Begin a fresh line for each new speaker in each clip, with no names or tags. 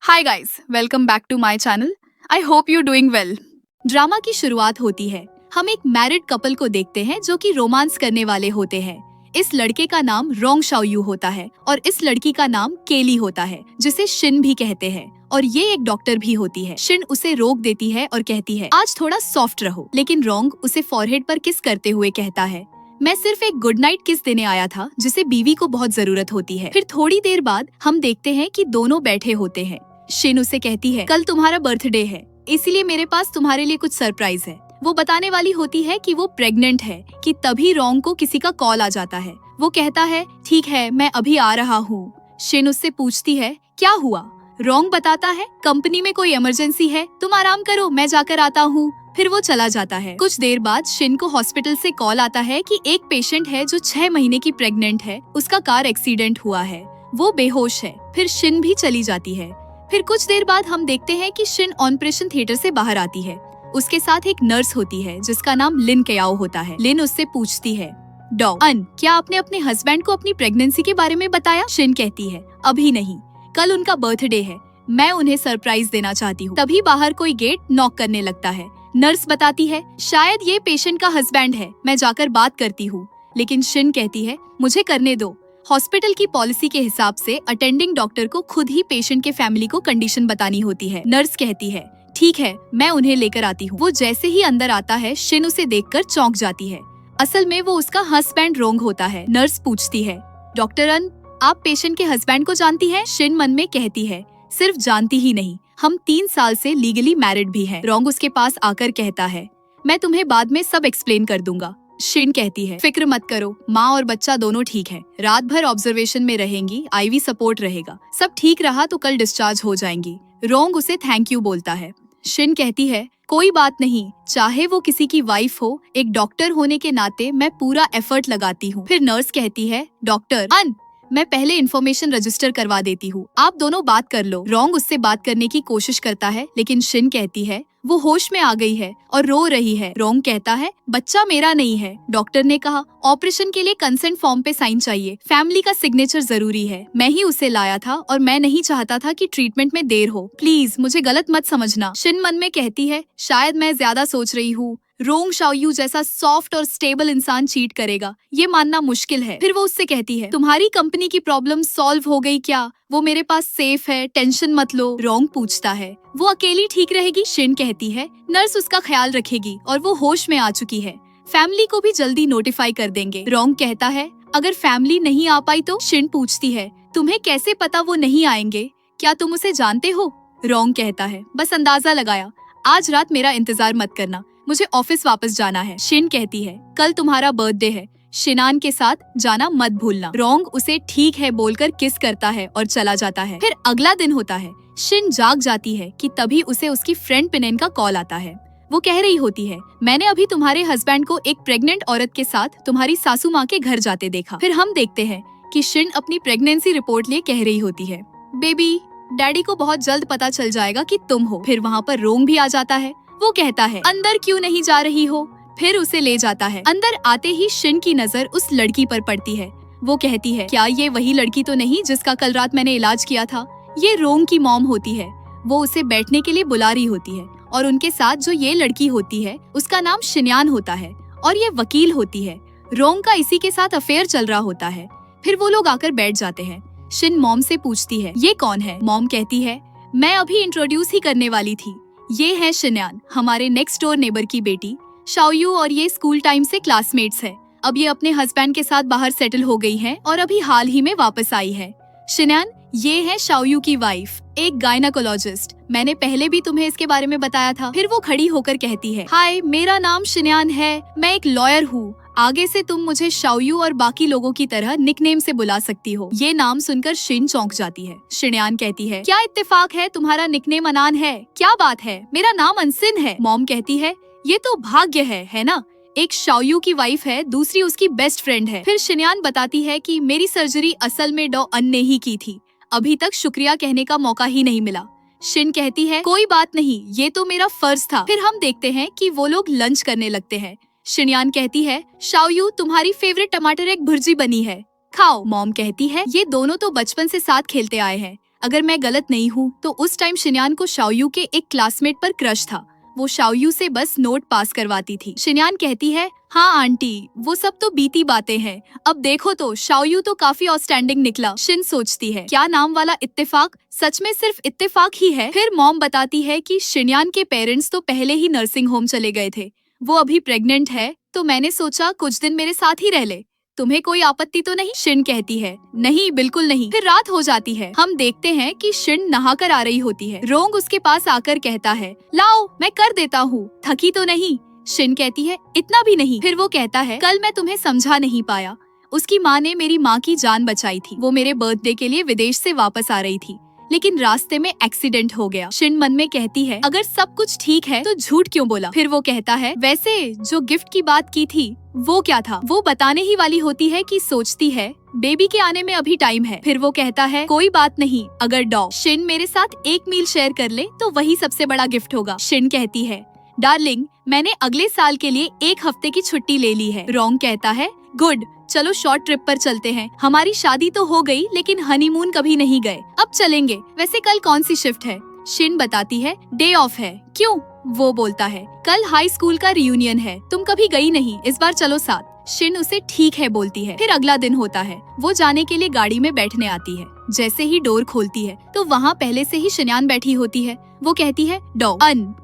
Hi guys, welcome back to my channel. I hope you doing well. Drama की शुरुआत होती है। हम एक मैरिड कपल को देखते हैं जो कि रोमांस करने वाले होते हैं। इस लड़के का नाम रोंग शाओयू होता है और इस लड़की का नाम केली होता है, जिसे शिन भी कहते हैं। और ये एक डॉक्टर भी होती है। शिन उसे रोक देती है और कहती है आज थोड़ा सॉफ्ट रहो, लेकिन रोंग उसे फॉरहेड पर किस करते हुए कहता है मैं सिर्फ एक गुड नाइट किस देने आया था जिसे बीवी को बहुत जरूरत होती है। फिर थोड़ी देर बाद हम देखते हैं कि दोनों बैठे होते हैं। शिन उसे कहती है कल तुम्हारा बर्थडे है, इसीलिए मेरे पास तुम्हारे लिए कुछ सरप्राइज है। वो बताने वाली होती है कि वो प्रेग्नेंट है कि तभी रोंग को किसी का कॉल आ जाता है। वो कहता है ठीक है, मैं अभी आ रहा हूँ। शिन उससे पूछती है क्या हुआ। रोंग बताता है कंपनी में कोई इमरजेंसी है, तुम आराम करो, मैं जाकर आता हूँ। फिर वो चला जाता है। कुछ देर बाद शिन को हॉस्पिटल से कॉल आता है कि एक पेशेंट है जो 6 महीने की प्रेग्नेंट है, उसका कार एक्सीडेंट हुआ है, वो बेहोश है। फिर शिन भी चली जाती है। फिर कुछ देर बाद हम देखते हैं कि शिन ऑपरेशन थिएटर से बाहर आती है। उसके साथ एक नर्स होती है जिसका नाम लिन कयाओ होता है। लिन उससे पूछती है क्या आपने अपने हस्बैंड को अपनी प्रेगनेंसी के बारे में बताया। शिन कहती है अभी नहीं, कल उनका बर्थडे है, मैं उन्हें सरप्राइज देना चाहती हूँ। तभी बाहर कोई गेट नॉक करने लगता है। नर्स बताती है शायद ये पेशेंट का हस्बैंड है, मैं जाकर बात करती हूँ। लेकिन शिन कहती है मुझे करने दो। हॉस्पिटल की पॉलिसी के हिसाब से अटेंडिंग डॉक्टर को खुद ही पेशेंट के फैमिली को कंडीशन बतानी होती है। नर्स कहती है ठीक है, मैं उन्हें लेकर आती हूँ। वो जैसे ही अंदर आता है शिन उसे देखकर चौंक जाती है। असल में वो उसका हस्बैंड रोंग होता है। नर्स पूछती है डॉक्टर अन, आप पेशेंट के हस्बैंड को जानती है। शिन मन में कहती है सिर्फ जानती ही नहीं, हम 3 साल से लीगली मैरिड भी हैं। रोंग उसके पास आकर कहता है मैं तुम्हें बाद में सब एक्सप्लेन कर दूंगा। शिन कहती है फिक्र मत करो, माँ और बच्चा दोनों ठीक है, रात भर ऑब्जर्वेशन में रहेंगी, आईवी सपोर्ट रहेगा, सब ठीक रहा तो कल डिस्चार्ज हो जाएंगी। रोंग उसे थैंक यू बोलता है। शिन कहती है कोई बात नहीं, चाहे वो किसी की वाइफ हो, एक डॉक्टर होने के नाते मैं पूरा एफर्ट लगाती हूँ। फिर नर्स कहती है डॉक्टर अन, मैं पहले इन्फॉर्मेशन रजिस्टर करवा देती हूँ, आप दोनों बात कर लो। रोंग उससे बात करने की कोशिश करता है, लेकिन शिन कहती है वो होश में आ गई है और रो रही है। रोंग कहता है बच्चा मेरा नहीं है, डॉक्टर ने कहा ऑपरेशन के लिए कंसेंट फॉर्म पे साइन चाहिए, फैमिली का सिग्नेचर जरूरी है, मैं ही उसे लाया था और मैं नहीं चाहता था कि ट्रीटमेंट में देर हो, प्लीज मुझे गलत मत समझना। शिन मन में कहती है शायद मैं ज्यादा सोच रही हूँ, रोंग शाओयू जैसा सॉफ्ट और स्टेबल इंसान चीट करेगा, ये मानना मुश्किल है। फिर वो उससे कहती है तुम्हारी कंपनी की प्रॉब्लम सॉल्व हो गई क्या, वो मेरे पास सेफ है, टेंशन मत लो। रोंग पूछता है वो अकेली ठीक रहेगी। शिन कहती है नर्स उसका ख्याल रखेगी और वो होश में आ चुकी है, फैमिली को भी जल्दी नोटिफाई कर देंगे। रोंग कहता है अगर फैमिली नहीं आ पाई तो। शिन पूछती है तुम्हें कैसे पता वो नहीं आएंगे, क्या तुम उसे जानते हो। रोंग कहता है बस अंदाजा लगाया, आज रात मेरा इंतजार मत करना, मुझे ऑफिस वापस जाना है। शिन कहती है कल तुम्हारा बर्थडे है, शिनान के साथ जाना मत भूलना। रोंग उसे ठीक है बोलकर किस करता है और चला जाता है। फिर अगला दिन होता है। शिन जाग जाती है कि तभी उसे उसकी फ्रेंड पिनेन का कॉल आता है। वो कह रही होती है मैंने अभी तुम्हारे हस्बैंड को एक प्रेग्नेंट औरत के साथ तुम्हारी सासू माँ के घर जाते देखा। फिर हम देखते हैं कि शिन अपनी प्रेगनेंसी रिपोर्ट लिए कह रही होती है बेबी, डैडी को बहुत जल्द पता चल जाएगा कि तुम हो। फिर वहाँ पर रोंग भी आ जाता है। वो कहता है अंदर क्यों नहीं जा रही हो, फिर उसे ले जाता है। अंदर आते ही शिन की नजर उस लड़की पर पड़ती है। वो कहती है क्या ये वही लड़की तो नहीं जिसका कल रात मैंने इलाज किया था। ये रोंग की मॉम होती है। वो उसे बैठने के लिए बुला रही होती है और उनके साथ जो ये लड़की होती है उसका नाम शिन्यान होता है और ये वकील होती है। रोंग का इसी के साथ अफेयर चल रहा होता है। फिर वो लोग आकर बैठ जाते हैं। शिन मॉम से पूछती है ये कौन है। मॉम कहती है मैं अभी इंट्रोड्यूस ही करने वाली थी, ये है शिन्यान, हमारे नेक्स्ट डोर नेबर की बेटी। शाओयू और ये स्कूल टाइम से क्लासमेट्स है, अब ये अपने हस्बैंड के साथ बाहर सेटल हो गई है और अभी हाल ही में वापस आई है। शिन्यान ये है शाओयू की वाइफ, एक गायनाकोलॉजिस्ट, मैंने पहले भी तुम्हें इसके बारे में बताया था। फिर वो खड़ी होकर कहती है हाय, मेरा नाम शिन्यान है, मैं एक लॉयर हूँ, आगे से तुम मुझे शाओयू और बाकी लोगों की तरह निकनेम से बुला सकती हो। ये नाम सुनकर शिन चौंक जाती है। शिन्यान कहती है क्या इत्तेफाक है, तुम्हारा निकनेम अनान है, क्या बात है, मेरा नाम अनसिन है। मॉम कहती है ये तो भाग्य है ना, एक शाओयू की वाइफ है, दूसरी उसकी बेस्ट फ्रेंड है। फिर शिन्यान बताती है कि मेरी सर्जरी असल में डॉ अन ने ही की थी, अभी तक शुक्रिया कहने का मौका ही नहीं मिला। शिन कहती है कोई बात नहीं, ये तो मेरा फर्ज था। फिर हम देखते हैं कि वो लोग लंच करने लगते हैं। शिन्यान कहती है शाओयू तुम्हारी फेवरेट टमाटर एग भुर्जी बनी है, खाओ। मॉम कहती है ये दोनों तो बचपन से साथ खेलते आए हैं, अगर मैं गलत नहीं हूँ तो उस टाइम शिन्यान को शाओयू के एक क्लासमेट पर क्रश था। वो शाओयू से बस नोट पास करवाती थी। शिन्यान कहती है, हाँ आंटी, वो सब तो बीती बातें हैं। अब देखो तो शाओयू तो काफी आउटस्टैंडिंग निकला। शिन सोचती है, क्या नाम वाला इत्तेफाक, सच में सिर्फ इत्तेफाक ही है। फिर मॉम बताती है कि शिन्यान के पेरेंट्स तो पहले ही नर्सिंग होम चले गए थे। वो अभी प्रेग्नेंट है, तो मैंने सोचा कुछ दिन मेरे साथ ही रह ले। तुम्हें कोई आपत्ति तो नहीं? शिन कहती है, नहीं बिल्कुल नहीं। फिर रात हो जाती है। हम देखते हैं कि शिन नहाकर आ रही होती है। रोंग उसके पास आकर कहता है, लाओ मैं कर देता हूँ, थकी तो नहीं? शिन कहती है, इतना भी नहीं। फिर वो कहता है, कल मैं तुम्हें समझा नहीं पाया। उसकी माँ ने मेरी माँ की जान बचाई थी। वो मेरे बर्थडे के लिए विदेश से वापस आ रही थी, लेकिन रास्ते में एक्सीडेंट हो गया। शिन मन में कहती है, अगर सब कुछ ठीक है तो झूठ क्यों बोला? फिर वो कहता है, वैसे जो गिफ्ट की बात की थी वो क्या था? वो बताने ही वाली होती है कि सोचती है बेबी के आने में अभी टाइम है। फिर वो कहता है, कोई बात नहीं, अगर शिन मेरे साथ एक मील शेयर कर ले तो वही सबसे बड़ा गिफ्ट होगा। शिन कहती है, डार्लिंग मैंने अगले साल के लिए 1 हफ्ते की छुट्टी ले ली है। रोंग कहता है, गुड, चलो शॉर्ट ट्रिप पर चलते हैं। हमारी शादी तो हो गई लेकिन हनीमून कभी नहीं गए, अब चलेंगे। वैसे कल कौन सी शिफ्ट है? शिन बताती है, डे ऑफ है। क्यों? वो बोलता है, कल हाई स्कूल का रियूनियन है, तुम कभी गई नहीं, इस बार चलो साथ। शिन उसे ठीक है बोलती है। फिर अगला दिन होता है। वो जाने के लिए गाड़ी में बैठने आती है। जैसे ही डोर खोलती है तो वहाँ पहले से ही शिन्यान बैठी होती है। वो कहती है,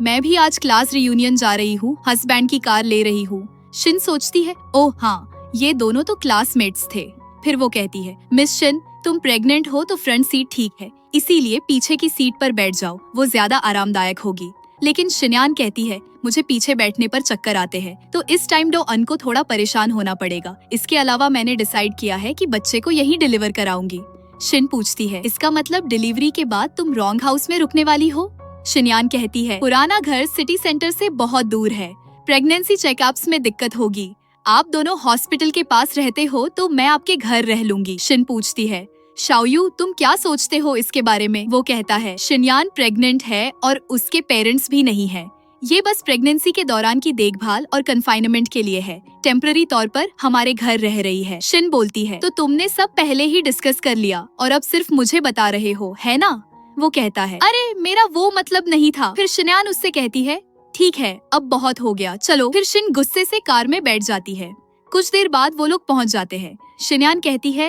मैं भी आज क्लास रियूनियन जा रही हूँ, हस्बैंड की कार ले रही हूँ। शिन सोचती है, ओह हाँ, ये दोनों तो क्लासमेट्स थे। फिर वो कहती है, मिस शिन, तुम प्रेग्नेंट हो तो फ्रंट सीट ठीक है, इसीलिए पीछे की सीट पर बैठ जाओ, वो ज्यादा आरामदायक होगी। लेकिन शिन्यान कहती है, मुझे पीछे बैठने पर चक्कर आते हैं, तो इस टाइम डो-अन को थोड़ा परेशान होना पड़ेगा। इसके अलावा मैंने डिसाइड किया है कि बच्चे को यहीं डिलीवर कराऊंगी। शिन पूछती है, इसका मतलब डिलीवरी के बाद तुम रॉन्ग हाउस में रुकने वाली हो? शिन्यान कहती है, पुराना घर सिटी सेंटर से बहुत दूर है, प्रेगनेंसी चेकअप्स में दिक्कत होगी। आप दोनों हॉस्पिटल के पास रहते हो तो मैं आपके घर रह लूंगी। शिन पूछती है, शाओयू तुम क्या सोचते हो इसके बारे में? वो कहता है, शिन्यान प्रेग्नेंट है और उसके पेरेंट्स भी नहीं है। ये बस प्रेगनेंसी के दौरान की देखभाल और कन्फाइनमेंट के लिए है, टेम्पररी तौर पर हमारे घर रह रही है। शिन बोलती है, तो तुमने सब पहले ही डिस्कस कर लिया और अब सिर्फ मुझे बता रहे हो, है ना? वो कहता है, अरे मेरा वो मतलब नहीं था। फिर शिन्यान उससे कहती है, ठीक है अब बहुत हो गया, चलो। फिर शिन गुस्से से कार में बैठ जाती है। कुछ देर बाद वो लोग पहुंच जाते हैं। शिन्यान कहती है,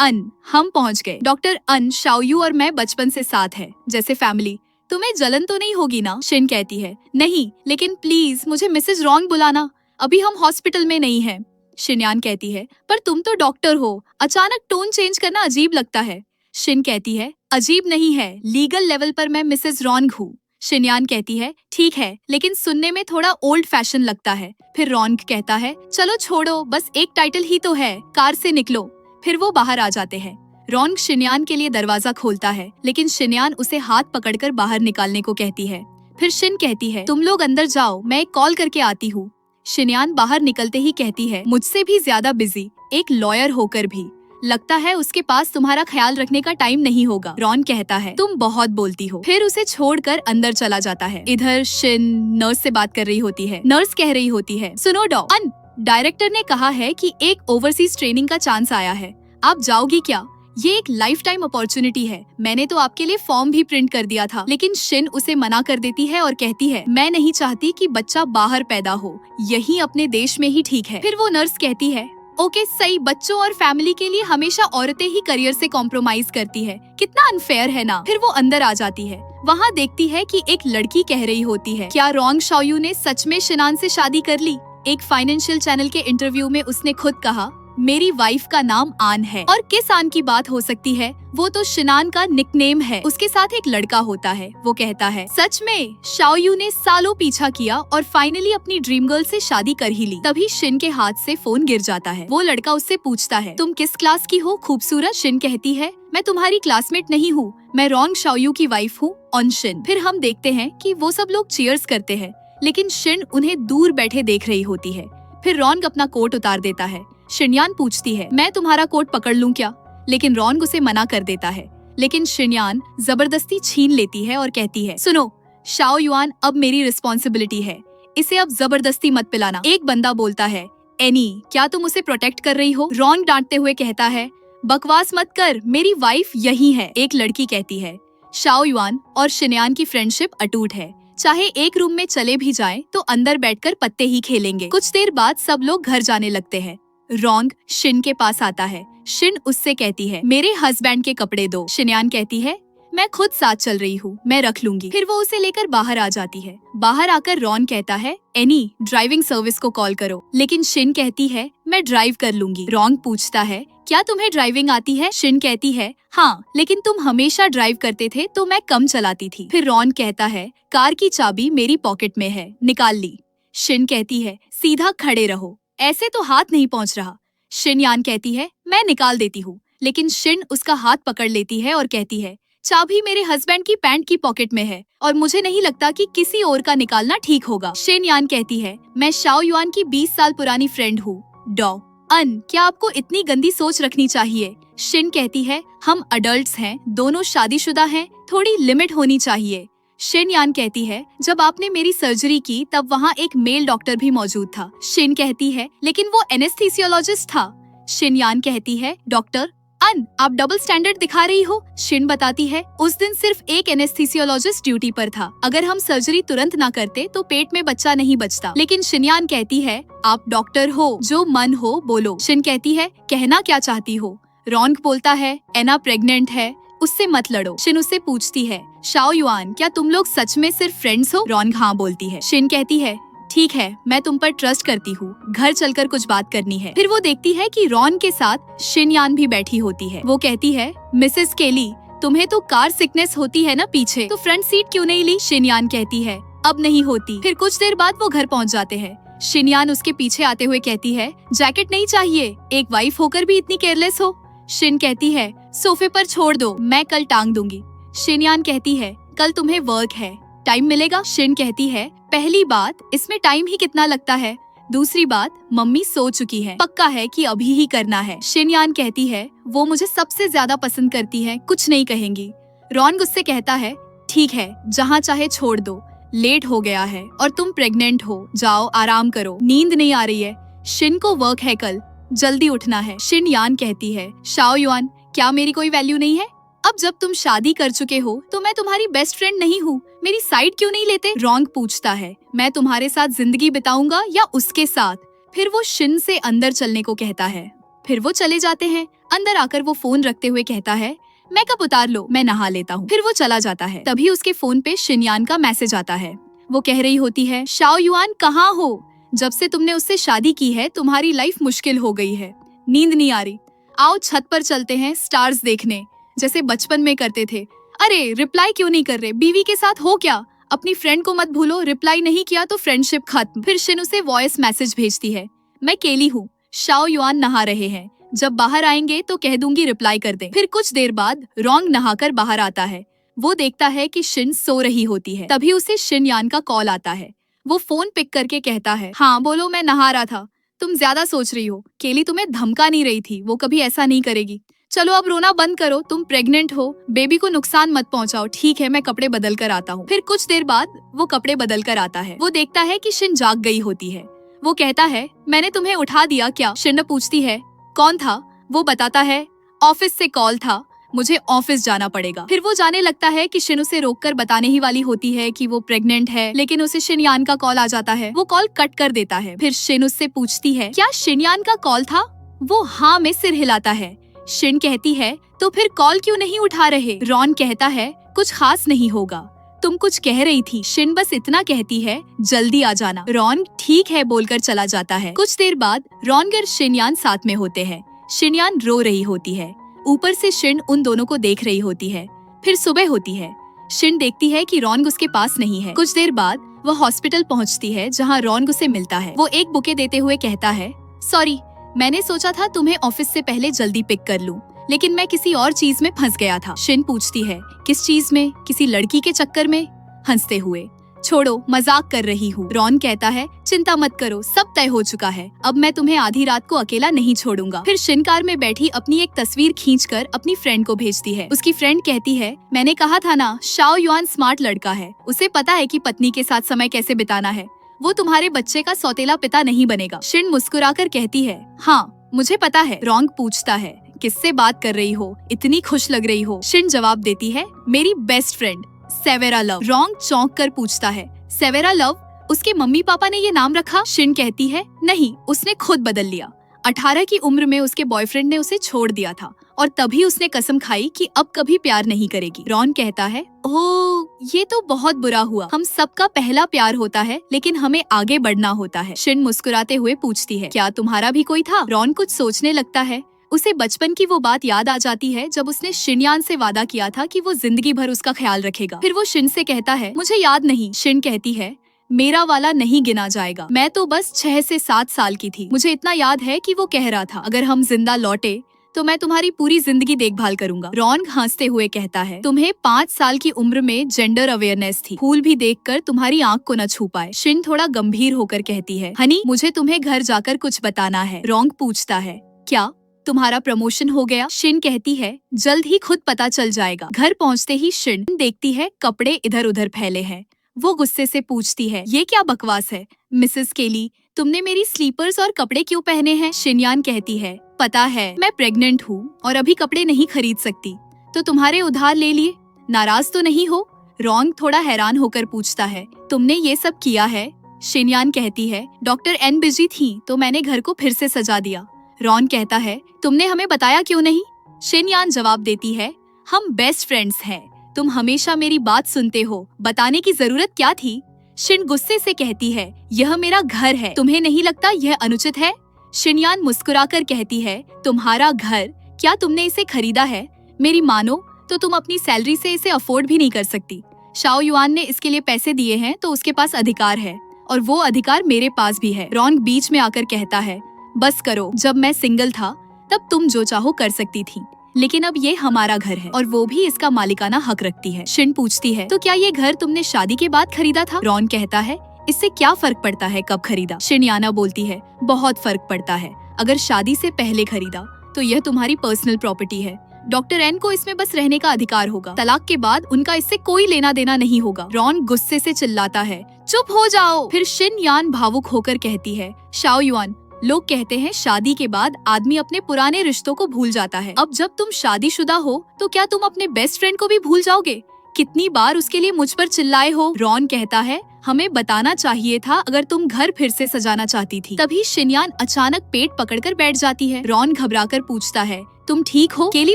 अन हम पहुंच गए। डॉक्टर अन, शाओयू और मैं बचपन से साथ है, जैसे फैमिली। तुम्हें जलन तो नहीं होगी ना? शिन कहती है, नहीं, लेकिन प्लीज मुझे मिसेज रॉन्ग बुलाना, अभी हम हॉस्पिटल में नहीं है। शिन्यान कहती है, पर तुम तो डॉक्टर हो, अचानक टोन चेंज करना अजीब लगता है। शिन कहती है, अजीब नहीं है, लीगल लेवल पर मैं मिसेज रॉन्ग हूँ। शिन्यान कहती है, ठीक है, लेकिन सुनने में थोड़ा ओल्ड फैशन लगता है। फिर रॉन्ग कहता है, चलो छोड़ो, बस एक टाइटल ही तो है, कार से निकलो। फिर वो बाहर आ जाते हैं। रॉन्ग शिन्यान के लिए दरवाजा खोलता है, लेकिन शिन्यान उसे हाथ पकड़कर बाहर निकालने को कहती है। फिर शिन कहती है, तुम लोग अंदर जाओ, मैं एक कॉल करके आती हूँ। शिन्यान बाहर निकलते ही कहती है, मुझसे भी ज्यादा बिजी, एक लॉयर होकर भी लगता है उसके पास तुम्हारा ख्याल रखने का टाइम नहीं होगा। रॉन कहता है, तुम बहुत बोलती हो। फिर उसे छोड़कर अंदर चला जाता है। इधर शिन नर्स से बात कर रही होती है। नर्स कह रही होती है, सुनो अन, डायरेक्टर ने कहा है कि एक ओवरसीज ट्रेनिंग का चांस आया है, आप जाओगी क्या? ये एक लाइफ टाइम अपॉर्चुनिटी है। मैंने तो आपके लिए फॉर्म भी प्रिंट कर दिया था, लेकिन शिन उसे मना कर देती है और कहती है, मैं नहीं चाहती कि बच्चा बाहर पैदा हो, यही अपने देश में ही ठीक है। फिर वो नर्स कहती है, ओके सही, बच्चों और फैमिली के लिए हमेशा औरतें ही करियर से कॉम्प्रोमाइज करती है, कितना अनफेयर है ना। फिर वो अंदर आ जाती है। वहाँ देखती है कि एक लड़की कह रही होती है, क्या रॉन्ग शाओयू ने सच में शिनान से शादी कर ली? एक फाइनेंशियल चैनल के इंटरव्यू में उसने खुद कहा, मेरी वाइफ का नाम आन है। और किस आन की बात हो सकती है? वो तो शिनान का निकनेम है। उसके साथ एक लड़का होता है। वो कहता है, सच में शाओयू ने सालों पीछा किया और फाइनली अपनी ड्रीम गर्ल से शादी कर ही ली। तभी शिन के हाथ से फोन गिर जाता है। वो लड़का उससे पूछता है, तुम किस क्लास की हो खूबसूरत? शिन कहती है, मैं तुम्हारी क्लासमेट नहीं हूँ, मैं रॉन्ग शाओयू की वाइफ हूँ, ऑन शिन। फिर हम देखते हैं कि वो सब लोग चीयर्स करते हैं, लेकिन शिन उन्हें दूर बैठे देख रही होती है। फिर रॉन्ग अपना कोट उतार देता है। शिन्यान पूछती है, मैं तुम्हारा कोट पकड़ लूं क्या? लेकिन रॉन्ग उसे मना कर देता है। लेकिन शिन्यान जबरदस्ती छीन लेती है और कहती है, सुनो शाओ युआन, अब मेरी रिस्पॉन्सिबिलिटी है, इसे अब जबरदस्ती मत पिलाना। एक बंदा बोलता है, एनी क्या तुम उसे प्रोटेक्ट कर रही हो? रॉन्ग डांटते हुए कहता है, बकवास मत कर, मेरी वाइफ यही है, एक लड़की कहती है। शाओ युआन और शिनयान की फ्रेंडशिप अटूट है, चाहे एक रूम में चले भी जाएं तो अंदर बैठकर पत्ते ही खेलेंगे। कुछ देर बाद सब लोग घर जाने लगते हैं। रोंग शिन के पास आता है। शिन उससे कहती है, मेरे हस्बैंड के कपड़े दो। शिनयान कहती है, मैं खुद साथ चल रही हूँ, मैं रख लूंगी। फिर वो उसे लेकर बाहर आ जाती है। बाहर आकर रॉन कहता है, एनी ड्राइविंग सर्विस को कॉल करो। लेकिन शिन कहती है, मैं ड्राइव कर लूंगी। रॉन पूछता है, क्या तुम्हें ड्राइविंग आती है? शिन कहती है, हाँ, लेकिन तुम हमेशा ड्राइव करते थे तो मैं कम चलाती थी। फिर रॉन कहता है, कार की चाबी मेरी पॉकेट में है, निकाल ली। शिन कहती है, सीधा खड़े रहो, ऐसे तो हाथ नहीं पहुँच रहा। शिनयान कहती है, मैं निकाल देती हूँ। लेकिन शिन उसका हाथ पकड़ लेती है और कहती है, चाबी मेरे हस्बैंड की पैंट की पॉकेट में है और मुझे नहीं लगता कि किसी और का निकालना ठीक होगा। शिनयान कहती है, मैं शाओ युआन की 20 साल पुरानी फ्रेंड हूँ। डॉ अन, क्या आपको इतनी गंदी सोच रखनी चाहिए? शिन कहती है, हम अडल्ट्स हैं, दोनों शादीशुदा हैं, थोड़ी लिमिट होनी चाहिए। शिनयान कहती है, जब आपने मेरी सर्जरी की तब वहाँ एक मेल डॉक्टर भी मौजूद था। शिन कहती है, लेकिन वो एनेस्थीसियोलॉजिस्ट था। शिनयान कहती है, डॉक्टर अन, आप डबल स्टैंडर्ड दिखा रही हो। शिन बताती है, उस दिन सिर्फ एक एनेस्थीसियोलॉजिस्ट ड्यूटी पर था, अगर हम सर्जरी तुरंत ना करते तो पेट में बच्चा नहीं बचता। लेकिन शिनयान कहती है, आप डॉक्टर हो, जो मन हो बोलो। शिन कहती है, कहना क्या चाहती हो? रॉन्ग बोलता है, एना प्रेग्नेंट है, उससे मत लड़ो। शिन उससे पूछती है, शाओ युआन, क्या तुम लोग सच में सिर्फ फ्रेंड्स हो? रॉन्ग हाँ बोलती है। शिन कहती है, ठीक है, मैं तुम पर ट्रस्ट करती हूँ, घर चलकर कुछ बात करनी है। फिर वो देखती है कि रॉन के साथ शिनयान भी बैठी होती है। वो कहती है, मिसेस केली, तुम्हें तो कार सिकनेस होती है ना पीछे, तो फ्रंट सीट क्यों नहीं ली? शिनयान कहती है, अब नहीं होती। फिर कुछ देर बाद वो घर पहुँच जाते हैं। शिनयान उसके पीछे आते हुए कहती है, जैकेट नहीं चाहिए, एक वाइफ होकर भी इतनी केयरलेस हो। शिन कहती है, सोफे पर छोड़ दो, मैं कल टांग दूंगी। शिनयान कहती है, कल तुम्हें वर्क है, टाइम मिलेगा? शिन कहती है, पहली बात, इसमें टाइम ही कितना लगता है, दूसरी बात, मम्मी सो चुकी है, पक्का है कि अभी ही करना है। शिनयान कहती है, वो मुझे सबसे ज्यादा पसंद करती है, कुछ नहीं कहेंगी। रॉन गुस्से कहता है, ठीक है, जहाँ चाहे छोड़ दो, लेट हो गया है और तुम प्रेग्नेंट हो, जाओ आराम करो, नींद नहीं आ रही है। शिन को वर्क है कल, जल्दी उठना है। शिनयान कहती है, शाओ युआन, क्या मेरी कोई वैल्यू नहीं है? अब जब तुम शादी कर चुके हो तो मैं तुम्हारी बेस्ट फ्रेंड नहीं हूँ, मेरी साइड क्यों नहीं लेते? रॉन्ग पूछता है, मैं तुम्हारे साथ जिंदगी बिताऊंगा या उसके साथ? फिर वो शिन से अंदर चलने को कहता है। फिर वो चले जाते हैं। अंदर आकर वो फोन रखते हुए कहता है, मेकअप उतार लो, मैं नहा लेता हूँ। फिर वो चला जाता है। तभी उसके फोन पे शिनयान का मैसेज आता है। वो कह रही होती है, शाओ युआन कहाँ हो? जब से तुमने उससे शादी की है तुम्हारी लाइफ मुश्किल हो गई है, नींद नहीं आ रही, आओ छत पर चलते हैं स्टार्स देखने, जैसे बचपन में करते थे। अरे रिप्लाई क्यों नहीं कर रहे, बीवी के साथ हो क्या? अपनी फ्रेंड को मत भूलो, रिप्लाई नहीं किया तो फ्रेंडशिप खत्म। फिर शिन उसे वॉइस मैसेज भेजती है, मैं केली हूँ, शाओ युआन नहा रहे हैं, जब बाहर आएंगे तो कह दूंगी रिप्लाई कर दे। फिर कुछ देर बाद रॉन्ग नहाकर बाहर आता है। वो देखता है कि शिन सो रही होती है। तभी उसे शिनयान का कॉल आता है। वो फोन पिक करके कहता है, हाँ बोलो, मैं नहा रहा था, तुम ज्यादा सोच रही हो, केली तुम्हें धमका नहीं रही थी, वो कभी ऐसा नहीं करेगी। चलो अब रोना बंद करो, तुम प्रेग्नेंट हो, बेबी को नुकसान मत पहुंचाओ, ठीक है, मैं कपड़े बदल कर आता हूँ। फिर कुछ देर बाद वो कपड़े बदल कर आता है। वो देखता है कि शिन जाग गई होती है। वो कहता है, मैंने तुम्हें उठा दिया क्या? शिन पूछती है, कौन था? वो बताता है, ऑफिस से कॉल था, मुझे ऑफिस जाना पड़ेगा। फिर वो जाने लगता है कि शिन उसे रोककर बताने ही वाली होती है कि वो प्रेग्नेंट है, लेकिन उसे शिनयान का कॉल आ जाता है। वो कॉल कट कर देता है। फिर शिन उससे पूछती है, क्या शिनयान का कॉल था? वो हाँ में सिर हिलाता है। शिन कहती है, तो फिर कॉल क्यों नहीं उठा रहे? रॉन कहता है, कुछ खास नहीं होगा, तुम कुछ कह रही थी। शिन बस इतना कहती है, जल्दी आ जाना। रॉन ठीक है बोलकर चला जाता है। कुछ देर बाद रॉन और शिनयान साथ में होते हैं। शिनयान रो रही होती है, ऊपर से शिन उन दोनों को देख रही होती है। फिर सुबह होती है। शिन देखती है कि रॉन उसके पास नहीं है। कुछ देर बाद वह हॉस्पिटल पहुंचती है जहां रॉन उसे मिलता है। वो एक बुके देते हुए कहता है, सॉरी, मैंने सोचा था तुम्हें ऑफिस से पहले जल्दी पिक कर लूं, लेकिन मैं किसी और चीज में फंस गया था। शिन पूछती है, किस चीज में? किसी लड़की के चक्कर में? हंसते हुए, छोड़ो, मजाक कर रही हूँ। रॉन कहता है, चिंता मत करो, सब तय हो चुका है, अब मैं तुम्हें आधी रात को अकेला नहीं छोड़ूंगा। फिर शिन कार में बैठी अपनी एक तस्वीर खींचकर अपनी फ्रेंड को भेजती है। उसकी फ्रेंड कहती है, मैंने कहा था ना, शाओ युआन स्मार्ट लड़का है, उसे पता है कि पत्नी के साथ समय कैसे बिताना है, वो तुम्हारे बच्चे का सौतेला पिता नहीं बनेगा। शिन मुस्कुराकर कहती है, हाँ मुझे पता है। रॉन्ग पूछता है, किससे बात कर रही हो? इतनी खुश लग रही हो। शिन जवाब देती है, मेरी बेस्ट फ्रेंड सेवेरा लव। रॉन्ग चौंक कर पूछता है, सेवेरा लव? उसके मम्मी पापा ने ये नाम रखा? शिन कहती है, नहीं, उसने खुद बदल लिया। 18 की उम्र में उसके बॉयफ्रेंड ने उसे छोड़ दिया था और तभी उसने कसम खाई कि अब कभी प्यार नहीं करेगी। रॉन कहता है, ओह, ये तो बहुत बुरा हुआ। हम सबका पहला प्यार होता है, लेकिन हमें आगे बढ़ना होता है। शिन मुस्कुराते हुए पूछती है, क्या तुम्हारा भी कोई था? रॉन कुछ सोचने लगता है। उसे बचपन की वो बात याद आ जाती है जब उसने शिनयान से वादा किया था कि वो जिंदगी भर उसका ख्याल रखेगा। फिर वो शिन से कहता है, मुझे याद नहीं। शिन कहती है, मेरा वाला नहीं गिना जाएगा। मैं तो बस 6 से 7 साल की थी। मुझे इतना याद है कि वो कह रहा था, अगर हम जिंदा लौटे तो मैं तुम्हारी पूरी जिंदगी देखभाल करूंगा। रॉन हंसते हुए कहता है, तुम्हें 5 साल की उम्र में जेंडर अवेयरनेस थी। फूल भी देखकर तुम्हारी आंख को न छू पाए। शिन थोड़ा गंभीर होकर कहती है, हनी, मुझे तुम्हें घर जाकर कुछ बताना है। रॉन्ग पूछता है, क्या तुम्हारा प्रमोशन हो गया? शिन कहती है, जल्द ही खुद पता चल जाएगा। घर पहुँचते ही शिन देखती है कपड़े इधर उधर फैले हैं। वो गुस्से से पूछती है, ये क्या बकवास है? मिसेस केली, तुमने मेरी स्लीपर्स और कपड़े क्यों पहने हैं? शिनयान कहती है, पता है, मैं प्रेग्नेंट हूँ और अभी कपड़े नहीं खरीद सकती, तो तुम्हारे उधार ले लिए। नाराज तो नहीं हो? रॉन्ग थोड़ा हैरान होकर पूछता है, तुमने ये सब किया है? शिनयान कहती है, डॉक्टर एन बिजी थी तो मैंने घर को फिर से सजा दिया। रॉन कहता है, तुमने हमें बताया क्यों नहीं? शिनयान जवाब देती है, हम बेस्ट फ्रेंड्स हैं। तुम हमेशा मेरी बात सुनते हो, बताने की जरूरत क्या थी? शिन गुस्से से कहती है, यह मेरा घर है, तुम्हें नहीं लगता यह अनुचित है? शिनयान मुस्कुराकर कहती है, तुम्हारा घर? क्या तुमने इसे खरीदा है? मेरी मानो तो तुम अपनी सैलरी से इसे अफोर्ड भी नहीं कर सकती। शाओ युआन ने इसके लिए पैसे दिए हैं तो उसके पास अधिकार है, और वो अधिकार मेरे पास भी है। रॉन बीच में आकर कहता है, बस करो, जब मैं सिंगल था तब तुम जो चाहो कर सकती थी, लेकिन अब ये हमारा घर है और वो भी इसका मालिकाना हक रखती है। शिन पूछती है, तो क्या ये घर तुमने शादी के बाद खरीदा था? रॉन कहता है, इससे क्या फर्क पड़ता है कब खरीदा? शिनयाना बोलती है, बहुत फर्क पड़ता है। अगर शादी से पहले खरीदा तो यह तुम्हारी पर्सनल प्रॉपर्टी है। डॉक्टर एन को इसमें बस रहने का अधिकार होगा। तलाक के बाद उनका इससे कोई लेना देना नहीं होगा। रॉन गुस्से से चिल्लाता है, चुप हो जाओ। फिर शिनयान भावुक होकर कहती है, शाओ युआन, लोग कहते हैं शादी के बाद आदमी अपने पुराने रिश्तों को भूल जाता है। अब जब तुम शादीशुदा हो तो क्या तुम अपने बेस्ट फ्रेंड को भी भूल जाओगे? कितनी बार उसके लिए मुझ पर चिल्लाए हो? रॉन कहता है, हमें बताना चाहिए था अगर तुम घर फिर से सजाना चाहती थी। तभी शिनयान अचानक पेट पकड़कर बैठ जाती है। रॉन घबराकर पूछता है, तुम ठीक हो? केली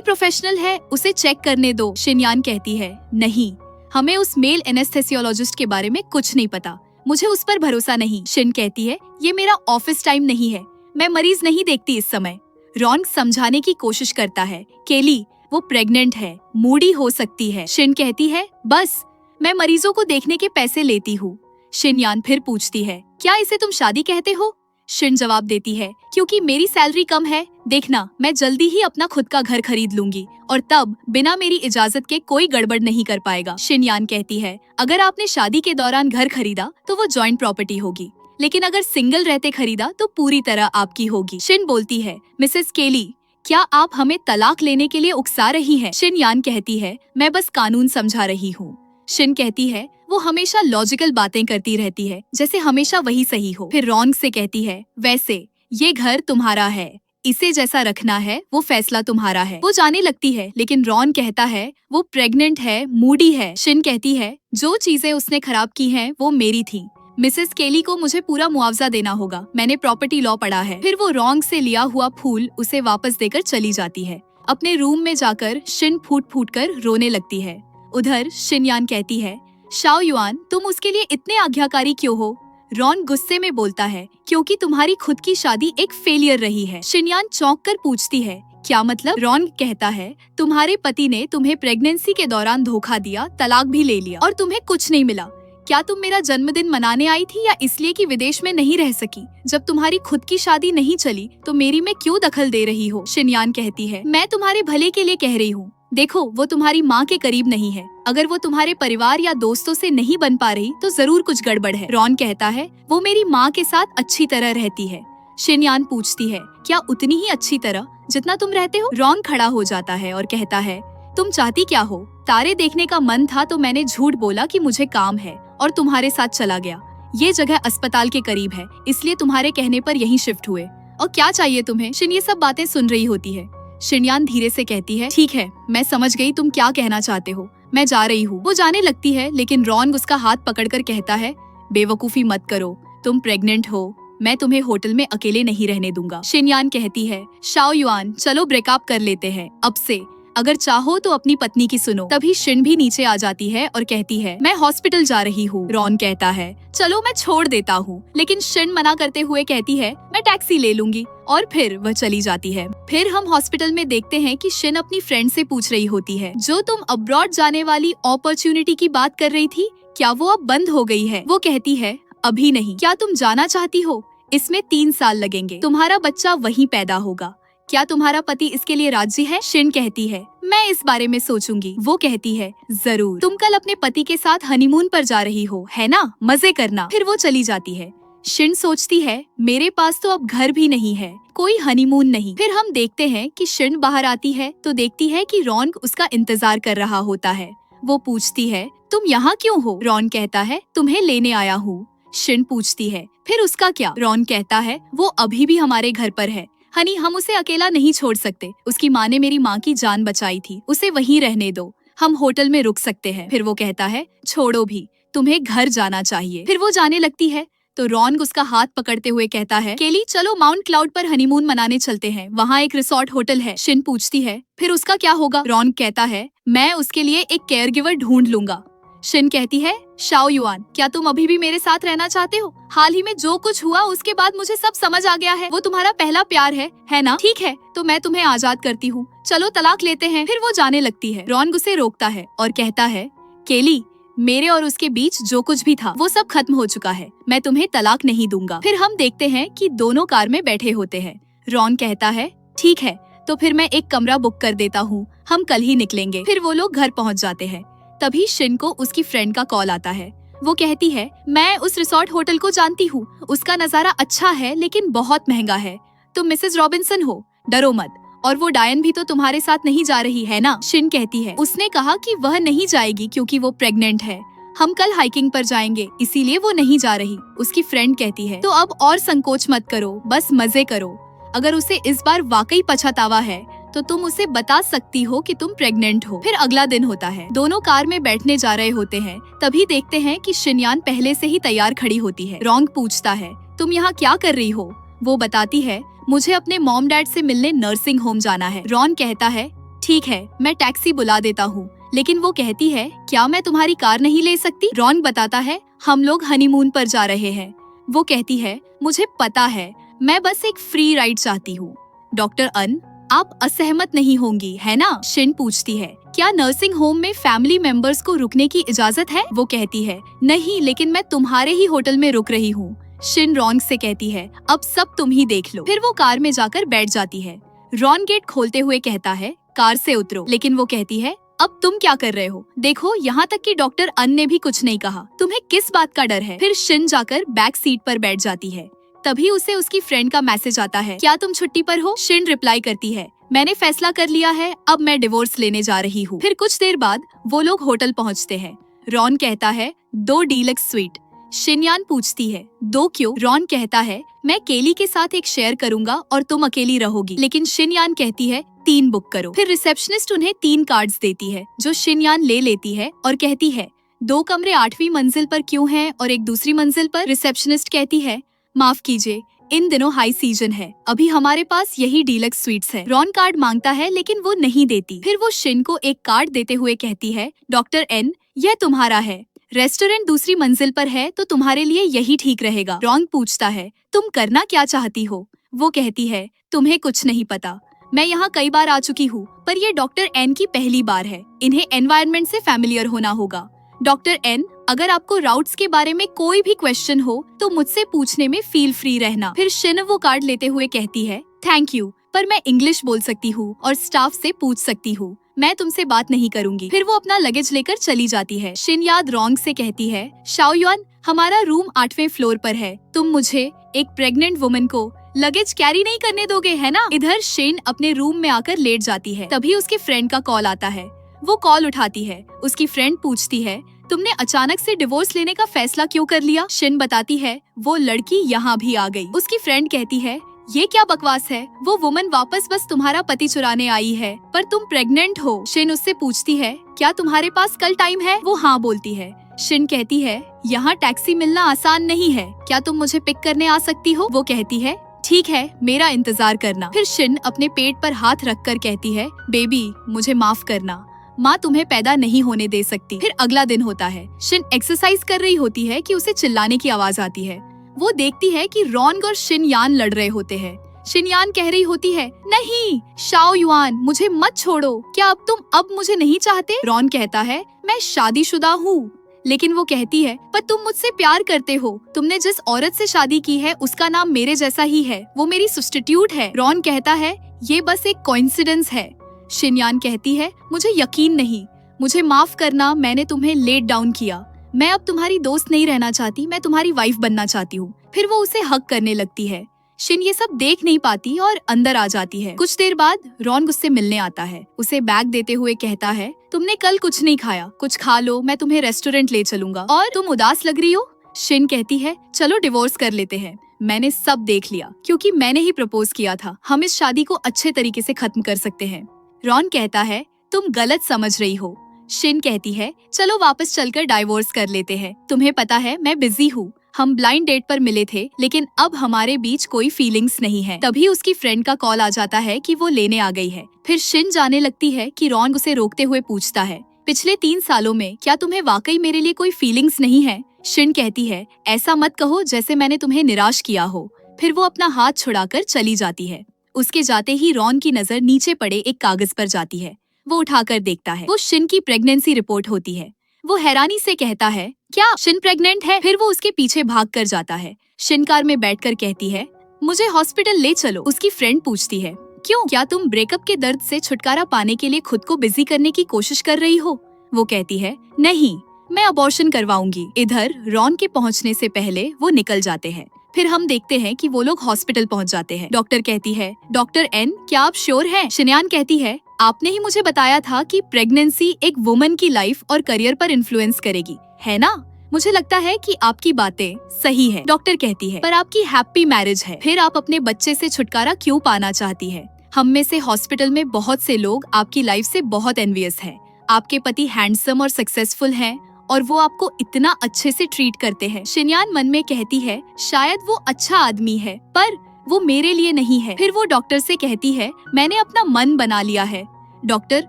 प्रोफेशनल है, उसे चेक करने दो। शिनयान कहती है, नहीं, हमें उस मेल एनेस्थेसियोलॉजिस्ट के बारे में कुछ नहीं पता, मुझे उस पर भरोसा नहीं। शिन कहती है, ये मेरा ऑफिस टाइम नहीं है, मैं मरीज नहीं देखती इस समय। रॉन समझाने की कोशिश करता है, केली, वो प्रेग्नेंट है, मूडी हो सकती है। शिन कहती है, बस, मैं मरीजों को देखने के पैसे लेती हूँ। शिनयान फिर पूछती है, क्या इसे तुम शादी कहते हो? शिन जवाब देती है, क्योंकि मेरी सैलरी कम है। देखना, मैं जल्दी ही अपना खुद का घर खरीद लूंगी और तब बिना मेरी इजाजत के कोई गड़बड़ नहीं कर पाएगा। शिनयान कहती है, अगर आपने शादी के दौरान घर खरीदा तो वो जॉइंट प्रॉपर्टी होगी, लेकिन अगर सिंगल रहते खरीदा तो पूरी तरह आपकी होगी। शिन बोलती है, मिसेस केली, क्या आप हमें तलाक लेने के लिए उकसा रही हैं? शिनयान कहती है, मैं बस कानून समझा रही हूँ। शिन कहती है, वो हमेशा लॉजिकल बातें करती रहती है, जैसे हमेशा वही सही हो। फिर रॉन्ग से कहती है, वैसे ये घर तुम्हारा है, इसे जैसा रखना है वो फैसला तुम्हारा है। वो जाने लगती है, लेकिन रॉन कहता है, वो प्रेग्नेंट है, मूडी है। शिन कहती है, जो चीजें उसने खराब की हैं वो मेरी थी। मिसेस केली को मुझे पूरा मुआवजा देना होगा, मैंने प्रॉपर्टी लॉ पढ़ा है। फिर वो रॉन्ग से लिया हुआ फूल उसे वापस देकर चली जाती है। अपने रूम में जाकर शिन फूट फूट कर रोने लगती है। उधर शिनयान कहती है, शाओ युआन, तुम उसके लिए इतने आज्ञाकारी क्यों हो? रॉन गुस्से में बोलता है, क्योंकि तुम्हारी खुद की शादी एक फेलियर रही है। शिनयान चौंक कर पूछती है, क्या मतलब? रॉन कहता है, तुम्हारे पति ने तुम्हें प्रेगनेंसी के दौरान धोखा दिया, तलाक भी ले लिया और तुम्हें कुछ नहीं मिला। क्या तुम मेरा जन्मदिन मनाने आई थी या इसलिए कि विदेश में नहीं रह सकी? जब तुम्हारी खुद की शादी नहीं चली तो मेरी में क्यों दखल दे रही हो? शिनयान कहती है, मैं तुम्हारे भले के लिए कह रही हूँ। देखो, वो तुम्हारी माँ के करीब नहीं है, अगर वो तुम्हारे परिवार या दोस्तों से नहीं बन पा रही तो जरूर कुछ गड़बड़ है। रॉन कहता है, वो मेरी माँ के साथ अच्छी तरह रहती है। शिनयान पूछती है, क्या उतनी ही अच्छी तरह जितना तुम रहते हो? रॉन खड़ा हो जाता है और कहता है, तुम चाहती क्या हो? तारे देखने का मन था तो मैंने झूठ बोला कि मुझे काम है और तुम्हारे साथ चला गया। ये जगह अस्पताल के करीब है, इसलिए तुम्हारे कहने पर यहीं शिफ्ट हुए। और क्या चाहिए तुम्हें? शिन ये सब बातें सुन रही होती है। शिनयान धीरे से कहती है, ठीक है, मैं समझ गई तुम क्या कहना चाहते हो, मैं जा रही हूँ। वो जाने लगती है, लेकिन रॉन्ग उसका हाथ पकड़कर कहता है, बेवकूफी मत करो, तुम प्रेग्नेंट हो, मैं तुम्हें होटल में अकेले नहीं रहने दूंगा। शिनयान कहती है, शाओ युआन, चलो ब्रेकअप कर लेते हैं अब से, अगर चाहो तो अपनी पत्नी की सुनो। तभी शिन भी नीचे आ जाती है और कहती है, मैं हॉस्पिटल जा रही हूँ। रॉन कहता है, चलो मैं छोड़ देता हूँ, लेकिन शिन मना करते हुए कहती है, मैं टैक्सी ले लूंगी, और फिर वह चली जाती है। फिर हम हॉस्पिटल में देखते हैं कि शिन अपनी फ्रेंड से पूछ रही होती है, जो तुम अब्रॉड जाने वाली अपॉर्चुनिटी की बात कर रही थी, क्या वो अब बंद हो गई है? वो कहती है, अभी नहीं। क्या तुम जाना चाहती हो? इसमें 3 साल लगेंगे, तुम्हारा बच्चा वहीं पैदा होगा। क्या तुम्हारा पति इसके लिए राजी है? शिन कहती है, मैं इस बारे में सोचूंगी। वो कहती है, जरूर, तुम कल अपने पति के साथ हनीमून पर जा रही हो, है ना? मजे करना। फिर वो चली जाती है। शिन सोचती है, मेरे पास तो अब घर भी नहीं है, कोई हनीमून नहीं। फिर हम देखते हैं कि शिन बाहर आती है तो देखती है कि रॉन उसका इंतजार कर रहा होता है। वो पूछती है, तुम यहाँ क्यों हो? रॉन कहता है, तुम्हें लेने आया हूँ। शिन पूछती है, फिर उसका क्या? रॉन कहता है, वो अभी भी हमारे घर पर है। हनी, हम उसे अकेला नहीं छोड़ सकते, उसकी माँ ने मेरी माँ की जान बचाई थी, उसे वहीं रहने दो, हम होटल में रुक सकते हैं। फिर वो कहता है, छोड़ो भी, तुम्हें घर जाना चाहिए। फिर वो जाने लगती है तो रॉन उसका हाथ पकड़ते हुए कहता है, केली, चलो माउंट क्लाउड पर हनीमून मनाने चलते हैं, वहाँ एक रिसोर्ट होटल है। शिन पूछती है, फिर उसका क्या होगा? रॉन कहता है, मैं उसके लिए एक केयर गिवर ढूंढ लूंगा। शिन कहती है, शाओ युआन, क्या तुम अभी भी मेरे साथ रहना चाहते हो? हाल ही में जो कुछ हुआ उसके बाद मुझे सब समझ आ गया है, वो तुम्हारा पहला प्यार है ना? ठीक है, तो मैं तुम्हें आजाद करती हूँ, चलो तलाक लेते हैं। फिर वो जाने लगती है। रॉन उसे रोकता है और कहता है, केली, मेरे और उसके बीच जो कुछ भी था वो सब खत्म हो चुका है, मैं तुम्हें तलाक नहीं दूंगा। फिर हम देखते हैं कि दोनों कार में बैठे होते हैं। रॉन कहता है, ठीक है, तो फिर मैं एक कमरा बुक कर देता हूँ, हम कल ही निकलेंगे। फिर वो लोग घर पहुँच जाते हैं। तभी शिन को उसकी फ्रेंड का कॉल आता है। वो कहती है, मैं उस रिसोर्ट होटल को जानती हूँ, उसका नजारा अच्छा है लेकिन बहुत महंगा है, तुम मिसेस रॉबिन्सन हो, डरो मत, और वो डायन भी तो तुम्हारे साथ नहीं जा रही है ना? शिन कहती है, उसने कहा कि वह नहीं जाएगी क्योंकि वो प्रेग्नेंट है, हम कल हाइकिंग पर जाएंगे, इसीलिए वो नहीं जा रही। उसकी फ्रेंड कहती है, तो अब और संकोच मत करो, बस मजे करो, अगर उसे इस बार वाकई पछतावा है तो तुम उसे बता सकती हो कि तुम प्रेग्नेंट हो। फिर अगला दिन होता है, दोनों कार में बैठने जा रहे होते हैं। तभी देखते हैं कि शिनयान पहले से ही तैयार खड़ी होती है। रॉन्ग पूछता है, तुम यहाँ क्या कर रही हो? वो बताती है, मुझे अपने मॉम डैड से मिलने नर्सिंग होम जाना है। रॉन कहता है, ठीक है, मैं टैक्सी बुला देता हूँ, लेकिन वो कहती है, क्या मैं तुम्हारी कार नहीं ले सकती? रॉन बताता है, हम लोग हनीमून पर जा रहे हैं। वो कहती है, मुझे पता है, मैं बस एक फ्री राइड चाहती हूँ। डॉक्टर अन, आप असहमत नहीं होंगी, है ना? शिन पूछती है, क्या नर्सिंग होम में फैमिली मेंबर्स को रुकने की इजाजत है? वो कहती है, नहीं, लेकिन मैं तुम्हारे ही होटल में रुक रही हूँ। शिन रॉन से कहती है, अब सब तुम ही देख लो। फिर वो कार में जाकर बैठ जाती है। रॉन गेट खोलते हुए कहता है, कार से उतरो, लेकिन वो कहती है, अब तुम क्या कर रहे हो? देखो, यहाँ तक कि डॉक्टर अन ने भी कुछ नहीं कहा, तुम्हें किस बात का डर है? फिर शिन जाकर बैक सीट पर बैठ जाती है। तभी उसे उसकी फ्रेंड का मैसेज आता है, क्या तुम छुट्टी पर हो? शिन रिप्लाई करती है, मैंने फैसला कर लिया है, अब मैं डिवोर्स लेने जा रही हूँ। फिर कुछ देर बाद वो लोग होटल पहुँचते हैं। रॉन कहता है, 2 डीलक्स स्वीट। शिनयान पूछती है, 2 क्यों? रॉन कहता है, मैं केली के साथ एक शेयर करूंगा और तुम अकेली रहोगी। लेकिन शिनयान कहती है, 3 बुक करो। फिर रिसेप्शनिस्ट उन्हें 3 कार्ड्स देती है, जो शिनयान ले लेती है और कहती है, 2 कमरे 8वीं मंजिल पर क्यों हैं और एक दूसरी मंजिल पर? रिसेप्शनिस्ट कहती है, माफ कीजिए, इन दिनों हाई सीजन है, अभी हमारे पास यही डीलक्स स्वीट्स है। रॉन कार्ड मांगता है लेकिन वो नहीं देती। फिर वो शिन को एक कार्ड देते हुए कहती है, डॉक्टर एन, यह तुम्हारा है, रेस्टोरेंट दूसरी मंजिल पर है तो तुम्हारे लिए यही ठीक रहेगा। रॉन पूछता है, तुम करना क्या चाहती हो? वो कहती है, तुम्हें कुछ नहीं पता, मैं यहाँ कई बार आ चुकी हूँ, पर ये डॉक्टर एन की पहली बार है, इन्हें एनवायरनमेंट से फैमिलियर होना होगा। डॉक्टर एन, अगर आपको राउट्स के बारे में कोई भी क्वेश्चन हो तो मुझसे पूछने में फील फ्री रहना। फिर शिन वो कार्ड लेते हुए कहती है, थैंक यू, पर मैं इंग्लिश बोल सकती हूँ और स्टाफ से पूछ सकती हूँ, मैं तुमसे बात नहीं करूंगी। फिर वो अपना लगेज लेकर चली जाती है। शिन याद रॉन्ग से कहती है, शाओयुआन, हमारा रूम 8वें फ्लोर पर है, तुम मुझे, एक प्रेग्नेंट वुमन को, लगेज कैरी नहीं करने दोगे, है ना? इधर शिन अपने रूम में आकर लेट जाती है। तभी उसके फ्रेंड का कॉल आता है। वो कॉल उठाती है। उसकी फ्रेंड पूछती है, तुमने अचानक से डिवोर्स लेने का फैसला क्यों कर लिया? शिन बताती है, वो लड़की यहाँ भी आ गई। उसकी फ्रेंड कहती है, ये क्या बकवास है, वो वुमन वापस बस तुम्हारा पति चुराने आई है, पर तुम प्रेग्नेंट हो। शिन उससे पूछती है, क्या तुम्हारे पास कल टाइम है? वो हाँ बोलती है। शिन कहती है, यहाँ टैक्सी मिलना आसान नहीं है, क्या तुम मुझे पिक करने आ सकती हो? वो कहती है, ठीक है, मेरा इंतजार करना। फिर शिन अपने पेट पर हाथ रखकर कहती है, बेबी मुझे माफ करना, माँ तुम्हें पैदा नहीं होने दे सकती। फिर अगला दिन होता है। शिन एक्सरसाइज कर रही होती है कि उसे चिल्लाने की आवाज आती है। वो देखती है कि रॉन्ग और शिन यान लड़ रहे होते हैं। शिन यान कह रही होती है, नहीं शाओ युआन, मुझे मत छोड़ो, क्या अब तुम मुझे नहीं चाहते? रॉन कहता है, मैं शादीशुदा हूँ। लेकिन वो कहती है, पर तुम मुझसे प्यार करते हो, तुमने जिस औरत से शादी की है उसका नाम मेरे जैसा ही है, वो मेरी सब्स्टिट्यूट है। रॉन कहता है, ये बस एक कोइंसिडेंस है। शिनयान कहती है, मुझे यकीन नहीं, मुझे माफ करना, मैंने तुम्हें लेट डाउन किया, मैं अब तुम्हारी दोस्त नहीं रहना चाहती, मैं तुम्हारी वाइफ बनना चाहती हूँ। फिर वो उसे हक करने लगती है। शिन ये सब देख नहीं पाती और अंदर आ जाती है। कुछ देर बाद रॉन उससे मिलने आता है। उसे बैग देते हुए कहता है, तुमने कल कुछ नहीं खाया, कुछ खा लो, मैं तुम्हें रेस्टोरेंट ले चलूंगा। और तुम उदास लग रही हो। शिन कहती है, चलो डिवोर्स कर लेते हैं, मैंने सब देख लिया, क्योंकि मैंने ही प्रपोज किया था, हम इस शादी को अच्छे तरीके से खत्म कर सकते हैं। रॉन कहता है, तुम गलत समझ रही हो। शिन कहती है, चलो वापस चलकर डाइवोर्स कर लेते हैं, तुम्हें पता है मैं बिजी हूँ, हम ब्लाइंड डेट पर मिले थे, लेकिन अब हमारे बीच कोई फीलिंग्स नहीं है। तभी उसकी फ्रेंड का कॉल आ जाता है कि वो लेने आ गई है। फिर शिन जाने लगती है कि रॉन उसे रोकते हुए पूछता है, पिछले 3 सालों में क्या तुम्हें वाकई मेरे लिए कोई फीलिंग्स नहीं है? शिन कहती है, ऐसा मत कहो जैसे मैंने तुम्हें निराश किया हो। फिर वो अपना हाथ छुड़ाकर चली जाती है। उसके जाते ही रॉन की नजर नीचे पड़े एक कागज पर जाती है। वो उठाकर देखता है, वो शिन की प्रेगनेंसी रिपोर्ट होती है। वो हैरानी से कहता है, क्या शिन प्रेग्नेंट है? फिर वो उसके पीछे भाग कर जाता है। शिन कार में बैठकर कहती है, मुझे हॉस्पिटल ले चलो। उसकी फ्रेंड पूछती है, क्यों, क्या तुम ब्रेकअप के दर्द से छुटकारा पाने के लिए खुद को बिजी करने की कोशिश कर रही हो? वो कहती है, नहीं, मैं अबॉर्शन करवाऊंगी। इधर रॉन के पहुँचने से पहले वो निकल जाते हैं। फिर हम देखते हैं कि वो लोग हॉस्पिटल पहुंच जाते हैं। डॉक्टर कहती है, डॉक्टर एन, क्या आप श्योर हैं? शिनयान कहती है, आपने ही मुझे बताया था कि प्रेगनेंसी एक वुमन की लाइफ और करियर पर इन्फ्लुएंस करेगी, है ना? मुझे लगता है कि आपकी बातें सही है। डॉक्टर कहती है, पर आपकी हैप्पी मैरिज है, फिर आप अपने बच्चे से छुटकारा क्यों पाना चाहती है? हम में से हॉस्पिटल में बहुत से लोग आपकी लाइफ से बहुत एनवियस हैं। आपके पति हैंडसम और सक्सेसफुल हैं और वो आपको इतना अच्छे से ट्रीट करते हैं। शिनयान मन में कहती है, शायद वो अच्छा आदमी है, पर वो मेरे लिए नहीं है। फिर वो डॉक्टर से कहती है, मैंने अपना मन बना लिया है। डॉक्टर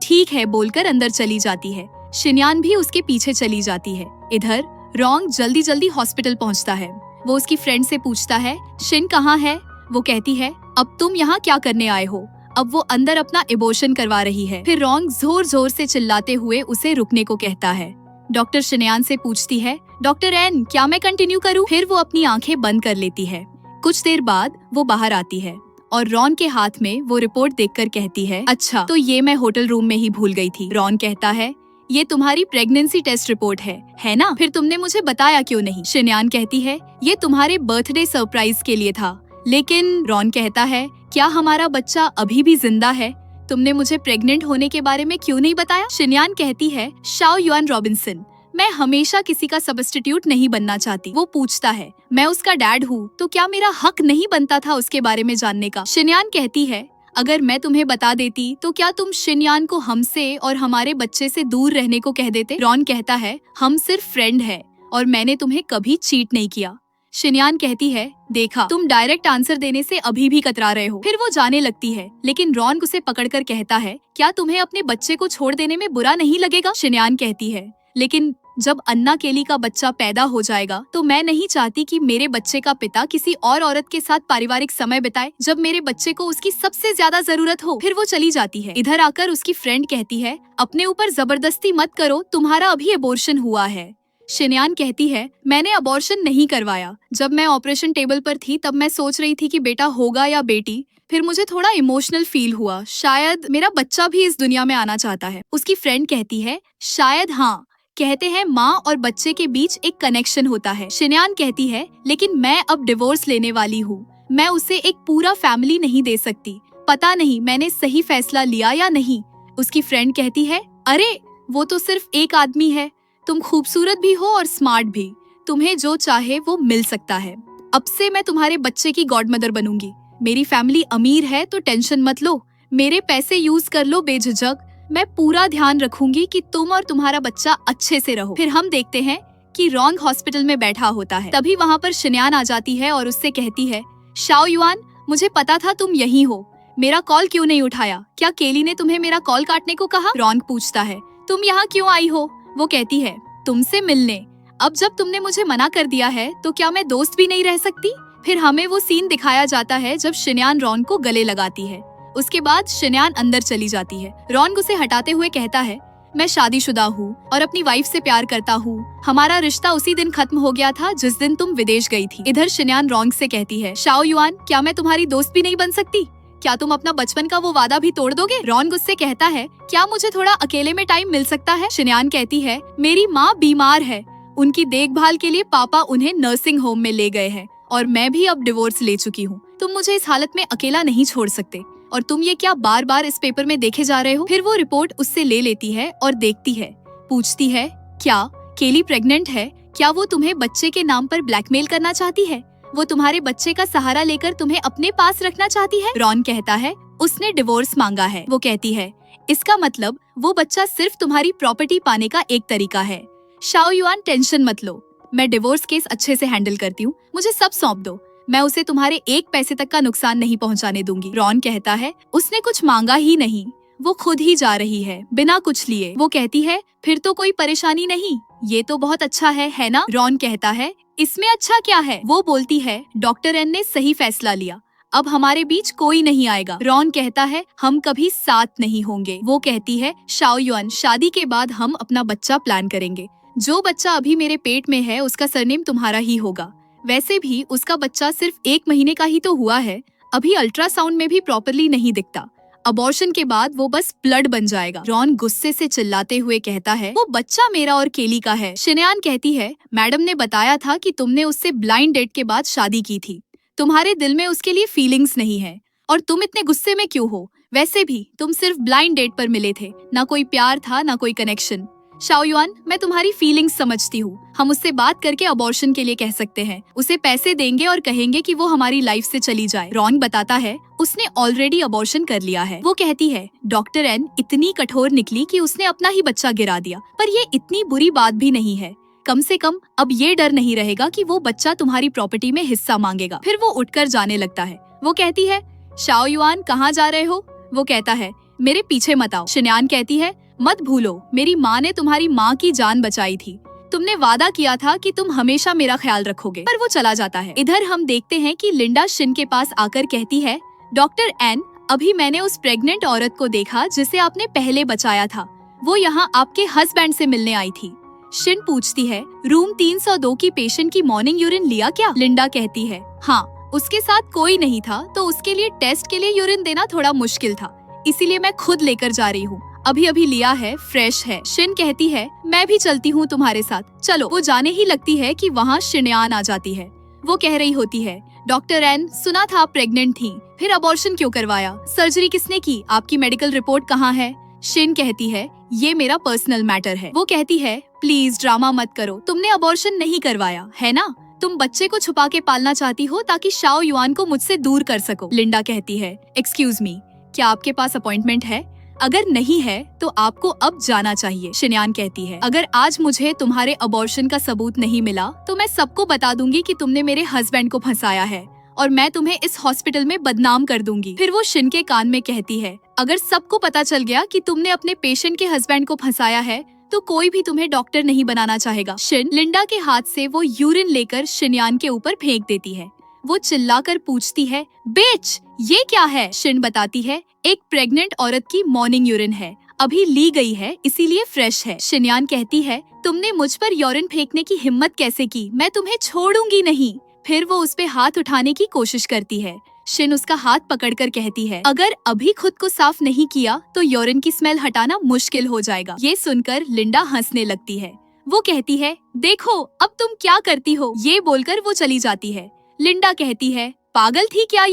ठीक है बोलकर अंदर चली जाती है। शिनयान भी उसके पीछे चली जाती है। इधर रॉन्ग जल्दी जल्दी हॉस्पिटल पहुंचता है। वो उसकी फ्रेंड से पूछता है, शिन कहाँ है? वो कहती है, अब तुम यहाँ क्या करने आए हो? अब वो अंदर अपना एबॉर्शन करवा रही है। फिर रॉन्ग जोर जोर से चिल्लाते हुए उसे रुकने को कहता है। डॉक्टर शिनयान से पूछती है, डॉक्टर एन, क्या मैं कंटिन्यू करूं? फिर वो अपनी आंखें बंद कर लेती है। कुछ देर बाद वो बाहर आती है और रॉन के हाथ में वो रिपोर्ट देखकर कहती है, अच्छा, तो ये मैं होटल रूम में ही भूल गई थी। रॉन कहता है, ये तुम्हारी प्रेगनेंसी टेस्ट रिपोर्ट है ना? फिर तुमने मुझे बताया क्यों नहीं? शिनयान कहती है, ये तुम्हारे बर्थडे सरप्राइज के लिए था। लेकिन रॉन कहता है, क्या हमारा बच्चा अभी भी जिंदा है? तुमने मुझे प्रेग्नेंट होने के बारे में क्यों नहीं बताया? शिनयान कहती है, शाओ युआन रॉबिन्सन, मैं हमेशा किसी का सब्स्टिट्यूट नहीं बनना चाहती। वो पूछता है, मैं उसका डैड हूँ, तो क्या मेरा हक नहीं बनता था उसके बारे में जानने का? शिनयान कहती है, अगर मैं तुम्हें बता देती तो क्या तुम शिनयान को हमसे और हमारे बच्चे से दूर रहने को कह देते? रॉन कहता है, हम सिर्फ फ्रेंड है और मैंने तुम्हें कभी चीट नहीं किया। शिनयान कहती है, देखा, तुम डायरेक्ट आंसर देने से अभी भी कतरा रहे हो। फिर वो जाने लगती है, लेकिन रॉन उसे पकड़कर कहता है, क्या तुम्हें अपने बच्चे को छोड़ देने में बुरा नहीं लगेगा? शिनयान कहती है, लेकिन जब अन्ना केली का बच्चा पैदा हो जाएगा तो मैं नहीं चाहती कि मेरे बच्चे का पिता किसी और औरत के साथ पारिवारिक समय बिताए जब मेरे बच्चे को उसकी सबसे ज्यादा जरूरत हो। फिर वो चली जाती है। इधर आकर उसकी फ्रेंड कहती है, अपने ऊपर जबरदस्ती मत करो, तुम्हारा अभी एबॉर्शन हुआ है। शिनयान कहती है, मैंने अबॉर्शन नहीं करवाया। जब मैं ऑपरेशन टेबल पर थी तब मैं सोच रही थी कि बेटा होगा या बेटी। फिर मुझे थोड़ा इमोशनल फील हुआ, शायद मेरा बच्चा भी इस दुनिया में आना चाहता है। उसकी फ्रेंड कहती है, शायद हाँ, कहते हैं माँ और बच्चे के बीच एक कनेक्शन होता है। शिनयान कहती है, लेकिन मैं अब डिवोर्स लेने वाली हूँ, मैं उसे एक पूरा फैमिली नहीं दे सकती, पता नहीं मैंने सही फैसला लिया या नहीं। उसकी फ्रेंड कहती है, अरे वो तो सिर्फ एक आदमी है, तुम खूबसूरत भी हो और स्मार्ट भी, तुम्हें जो चाहे वो मिल सकता है। अब से मैं तुम्हारे बच्चे की गॉडमदर बनूंगी, मेरी फैमिली अमीर है तो टेंशन मत लो, मेरे पैसे यूज कर लो बेझिझक, मैं पूरा ध्यान रखूंगी कि तुम और तुम्हारा बच्चा अच्छे से रहो। फिर हम देखते हैं कि रोंग हॉस्पिटल में बैठा होता है। तभी वहाँ पर शिन्यान आ जाती है और उससे कहती है, शाओ युआन, मुझे पता था तुम यहीं हो, मेरा कॉल क्यों नहीं उठाया? क्या केली ने तुम्हें मेरा कॉल काटने को कहा? रोंग पूछता है, तुम यहाँ क्यों आई हो? वो कहती है, तुमसे मिलने। अब जब तुमने मुझे मना कर दिया है तो क्या मैं दोस्त भी नहीं रह सकती? फिर हमें वो सीन दिखाया जाता है जब शिन्यान रोंग को गले लगाती है। उसके बाद शिन्यान अंदर चली जाती है। रोंग उसे हटाते हुए कहता है, मैं शादीशुदा हूँ और अपनी वाइफ से प्यार करता हूँ। हमारा रिश्ता उसी दिन खत्म हो गया था जिस दिन तुम विदेश गई थी। इधर शिन्यान रोंग से कहती है, शाओ युआन, क्या मैं तुम्हारी दोस्त भी नहीं बन सकती? क्या तुम अपना बचपन का वो वादा भी तोड़ दोगे? रोंग उससे कहता है, क्या मुझे थोड़ा अकेले में टाइम मिल सकता है? शिन्यान कहती है, मेरी माँ बीमार है, उनकी देखभाल के लिए पापा उन्हें नर्सिंग होम में ले गए हैं और मैं भी अब डिवोर्स ले चुकी हूँ। तुम मुझे इस हालत में अकेला नहीं छोड़ सकते। और तुम ये क्या बार बार इस पेपर में देखे जा रहे हो? फिर वो रिपोर्ट उससे ले लेती है और देखती है। पूछती है, क्या केली प्रेग्नेंट है? क्या वो तुम्हें बच्चे के नाम पर ब्लैकमेल करना चाहती है? वो तुम्हारे बच्चे का सहारा लेकर तुम्हें अपने पास रखना चाहती है? रोंग कहता है, उसने डिवोर्स मांगा है। वो कहती है, इसका मतलब वो बच्चा सिर्फ तुम्हारी प्रॉपर्टी पाने का एक तरीका है। शाओ युआन, टेंशन मत लो, मैं डिवोर्स केस अच्छे से हैंडल करती हूँ, मुझे सब सौंप दो, मैं उसे तुम्हारे एक पैसे तक का नुकसान नहीं पहुँचाने दूंगी। रोंग कहता है, उसने कुछ मांगा ही नहीं, वो खुद ही जा रही है बिना कुछ लिए। वो कहती है, फिर तो कोई परेशानी नहीं, ये तो बहुत अच्छा है ना? रोंग कहता है, इसमें अच्छा क्या है? वो बोलती है, डॉक्टर एन ने सही फैसला लिया, अब हमारे बीच कोई नहीं आएगा। रोंग कहता है, हम कभी साथ नहीं होंगे। वो कहती है, शाओ युआन, शादी के बाद हम अपना बच्चा प्लान करेंगे। जो बच्चा अभी मेरे पेट में है उसका सरनेम तुम्हारा ही होगा। वैसे भी उसका बच्चा सिर्फ 1 महीने का ही तो हुआ है, अभी अल्ट्रासाउंड में भी प्रॉपरली नहीं दिखता। अबॉर्शन के बाद वो बस ब्लड बन जाएगा। रोंग गुस्से से चिल्लाते हुए कहता है, वो बच्चा मेरा और केली का है। शिन्यान कहती है, मैडम ने बताया था कि तुमने उससे ब्लाइंड डेट के बाद शादी की थी, तुम्हारे दिल में उसके लिए फीलिंग्स नहीं है और तुम इतने गुस्से में क्यों हो? वैसे भी तुम सिर्फ ब्लाइंड डेट पर मिले थे, ना कोई प्यार था ना कोई कनेक्शन। शाओ युआन, मैं तुम्हारी फीलिंग्स समझती हूँ, हम उससे बात करके अबॉर्शन के लिए कह सकते हैं, उसे पैसे देंगे और कहेंगे कि वो हमारी लाइफ से चली जाए। रोंग बताता है, उसने ऑलरेडी अबॉर्शन कर लिया है। वो कहती है, डॉक्टर एन इतनी कठोर निकली कि उसने अपना ही बच्चा गिरा दिया, पर ये इतनी बुरी बात भी नहीं है। कम से कम अब ये डर नहीं रहेगा कि वो बच्चा तुम्हारी प्रॉपर्टी में हिस्सा मांगेगा। फिर वो उठकर जाने लगता है। वो कहती है, शाओ युआन, कहाँ जा रहे हो? वो कहता है, मेरे पीछे मत आओ। शिन्यान कहती है, मत भूलो, मेरी माँ ने तुम्हारी माँ की जान बचाई थी, तुमने वादा किया था कि तुम हमेशा मेरा ख्याल रखोगे। पर वो चला जाता है। इधर हम देखते हैं कि लिंडा शिन के पास आकर कहती है, डॉक्टर एन, अभी मैंने उस प्रेग्नेंट औरत को देखा जिसे आपने पहले बचाया था, वो यहाँ आपके हस्बैंड से मिलने आई थी। शिन पूछती है, रूम 302 की पेशेंट की मॉर्निंग यूरिन लिया क्या? लिंडा कहती है, हाँ, उसके साथ कोई नहीं था तो उसके लिए टेस्ट के लिए यूरिन देना थोड़ा मुश्किल था, इसीलिए मैं खुद लेकर जा रही हूँ, अभी अभी लिया है, फ्रेश है। शिन कहती है, मैं भी चलती हूँ तुम्हारे साथ, चलो। वो जाने ही लगती है कि वहाँ शिन्यान आ जाती है। वो कह रही होती है, डॉक्टर एन, सुना था आप प्रेग्नेंट थी, फिर अबॉर्शन क्यों करवाया? सर्जरी किसने की? आपकी मेडिकल रिपोर्ट कहाँ है? शिन कहती है, ये मेरा पर्सनल मैटर है। वो कहती है, प्लीज ड्रामा मत करो, तुमने अबॉर्शन नहीं करवाया है ना? तुम बच्चे को छुपा के पालना चाहती हो ताकि शाओ युआन को मुझसे दूर कर सको। लिंडा कहती है, एक्सक्यूज मी, क्या आपके पास अपॉइंटमेंट है? अगर नहीं है तो आपको अब जाना चाहिए। शिन्यान कहती है, अगर आज मुझे तुम्हारे अबॉर्शन का सबूत नहीं मिला तो मैं सबको बता दूंगी कि तुमने मेरे हस्बैंड को फंसाया है और मैं तुम्हें इस हॉस्पिटल में बदनाम कर दूंगी। फिर वो शिन के कान में कहती है, अगर सबको पता चल गया कि तुमने अपने पेशेंट के हस्बैंड को फंसाया है तो कोई भी तुम्हें डॉक्टर नहीं बनाना चाहेगा। शिन लिंडा के हाथ से वो यूरिन लेकर शिन्यान के ऊपर फेंक देती है। वो चिल्लाकर पूछती है, बेच, ये क्या है? शिन बताती है, एक प्रेग्नेंट औरत की मॉर्निंग यूरिन है, अभी ली गई है, इसीलिए फ्रेश है। शिन्यान कहती है, तुमने मुझ पर यूरिन फेंकने की हिम्मत कैसे की? मैं तुम्हें छोड़ूंगी नहीं। फिर वो उस पे हाथ उठाने की कोशिश करती है। शिन उसका हाथ पकड़कर कहती है, अगर अभी खुद को साफ नहीं किया तो यूरिन की स्मेल हटाना मुश्किल हो जाएगा। ये सुनकर लिंडा हंसने लगती है। वो कहती है, देखो अब तुम क्या करती हो। ये बोलकर वो चली जाती है। लिंडा कहती है, पागल थी क्या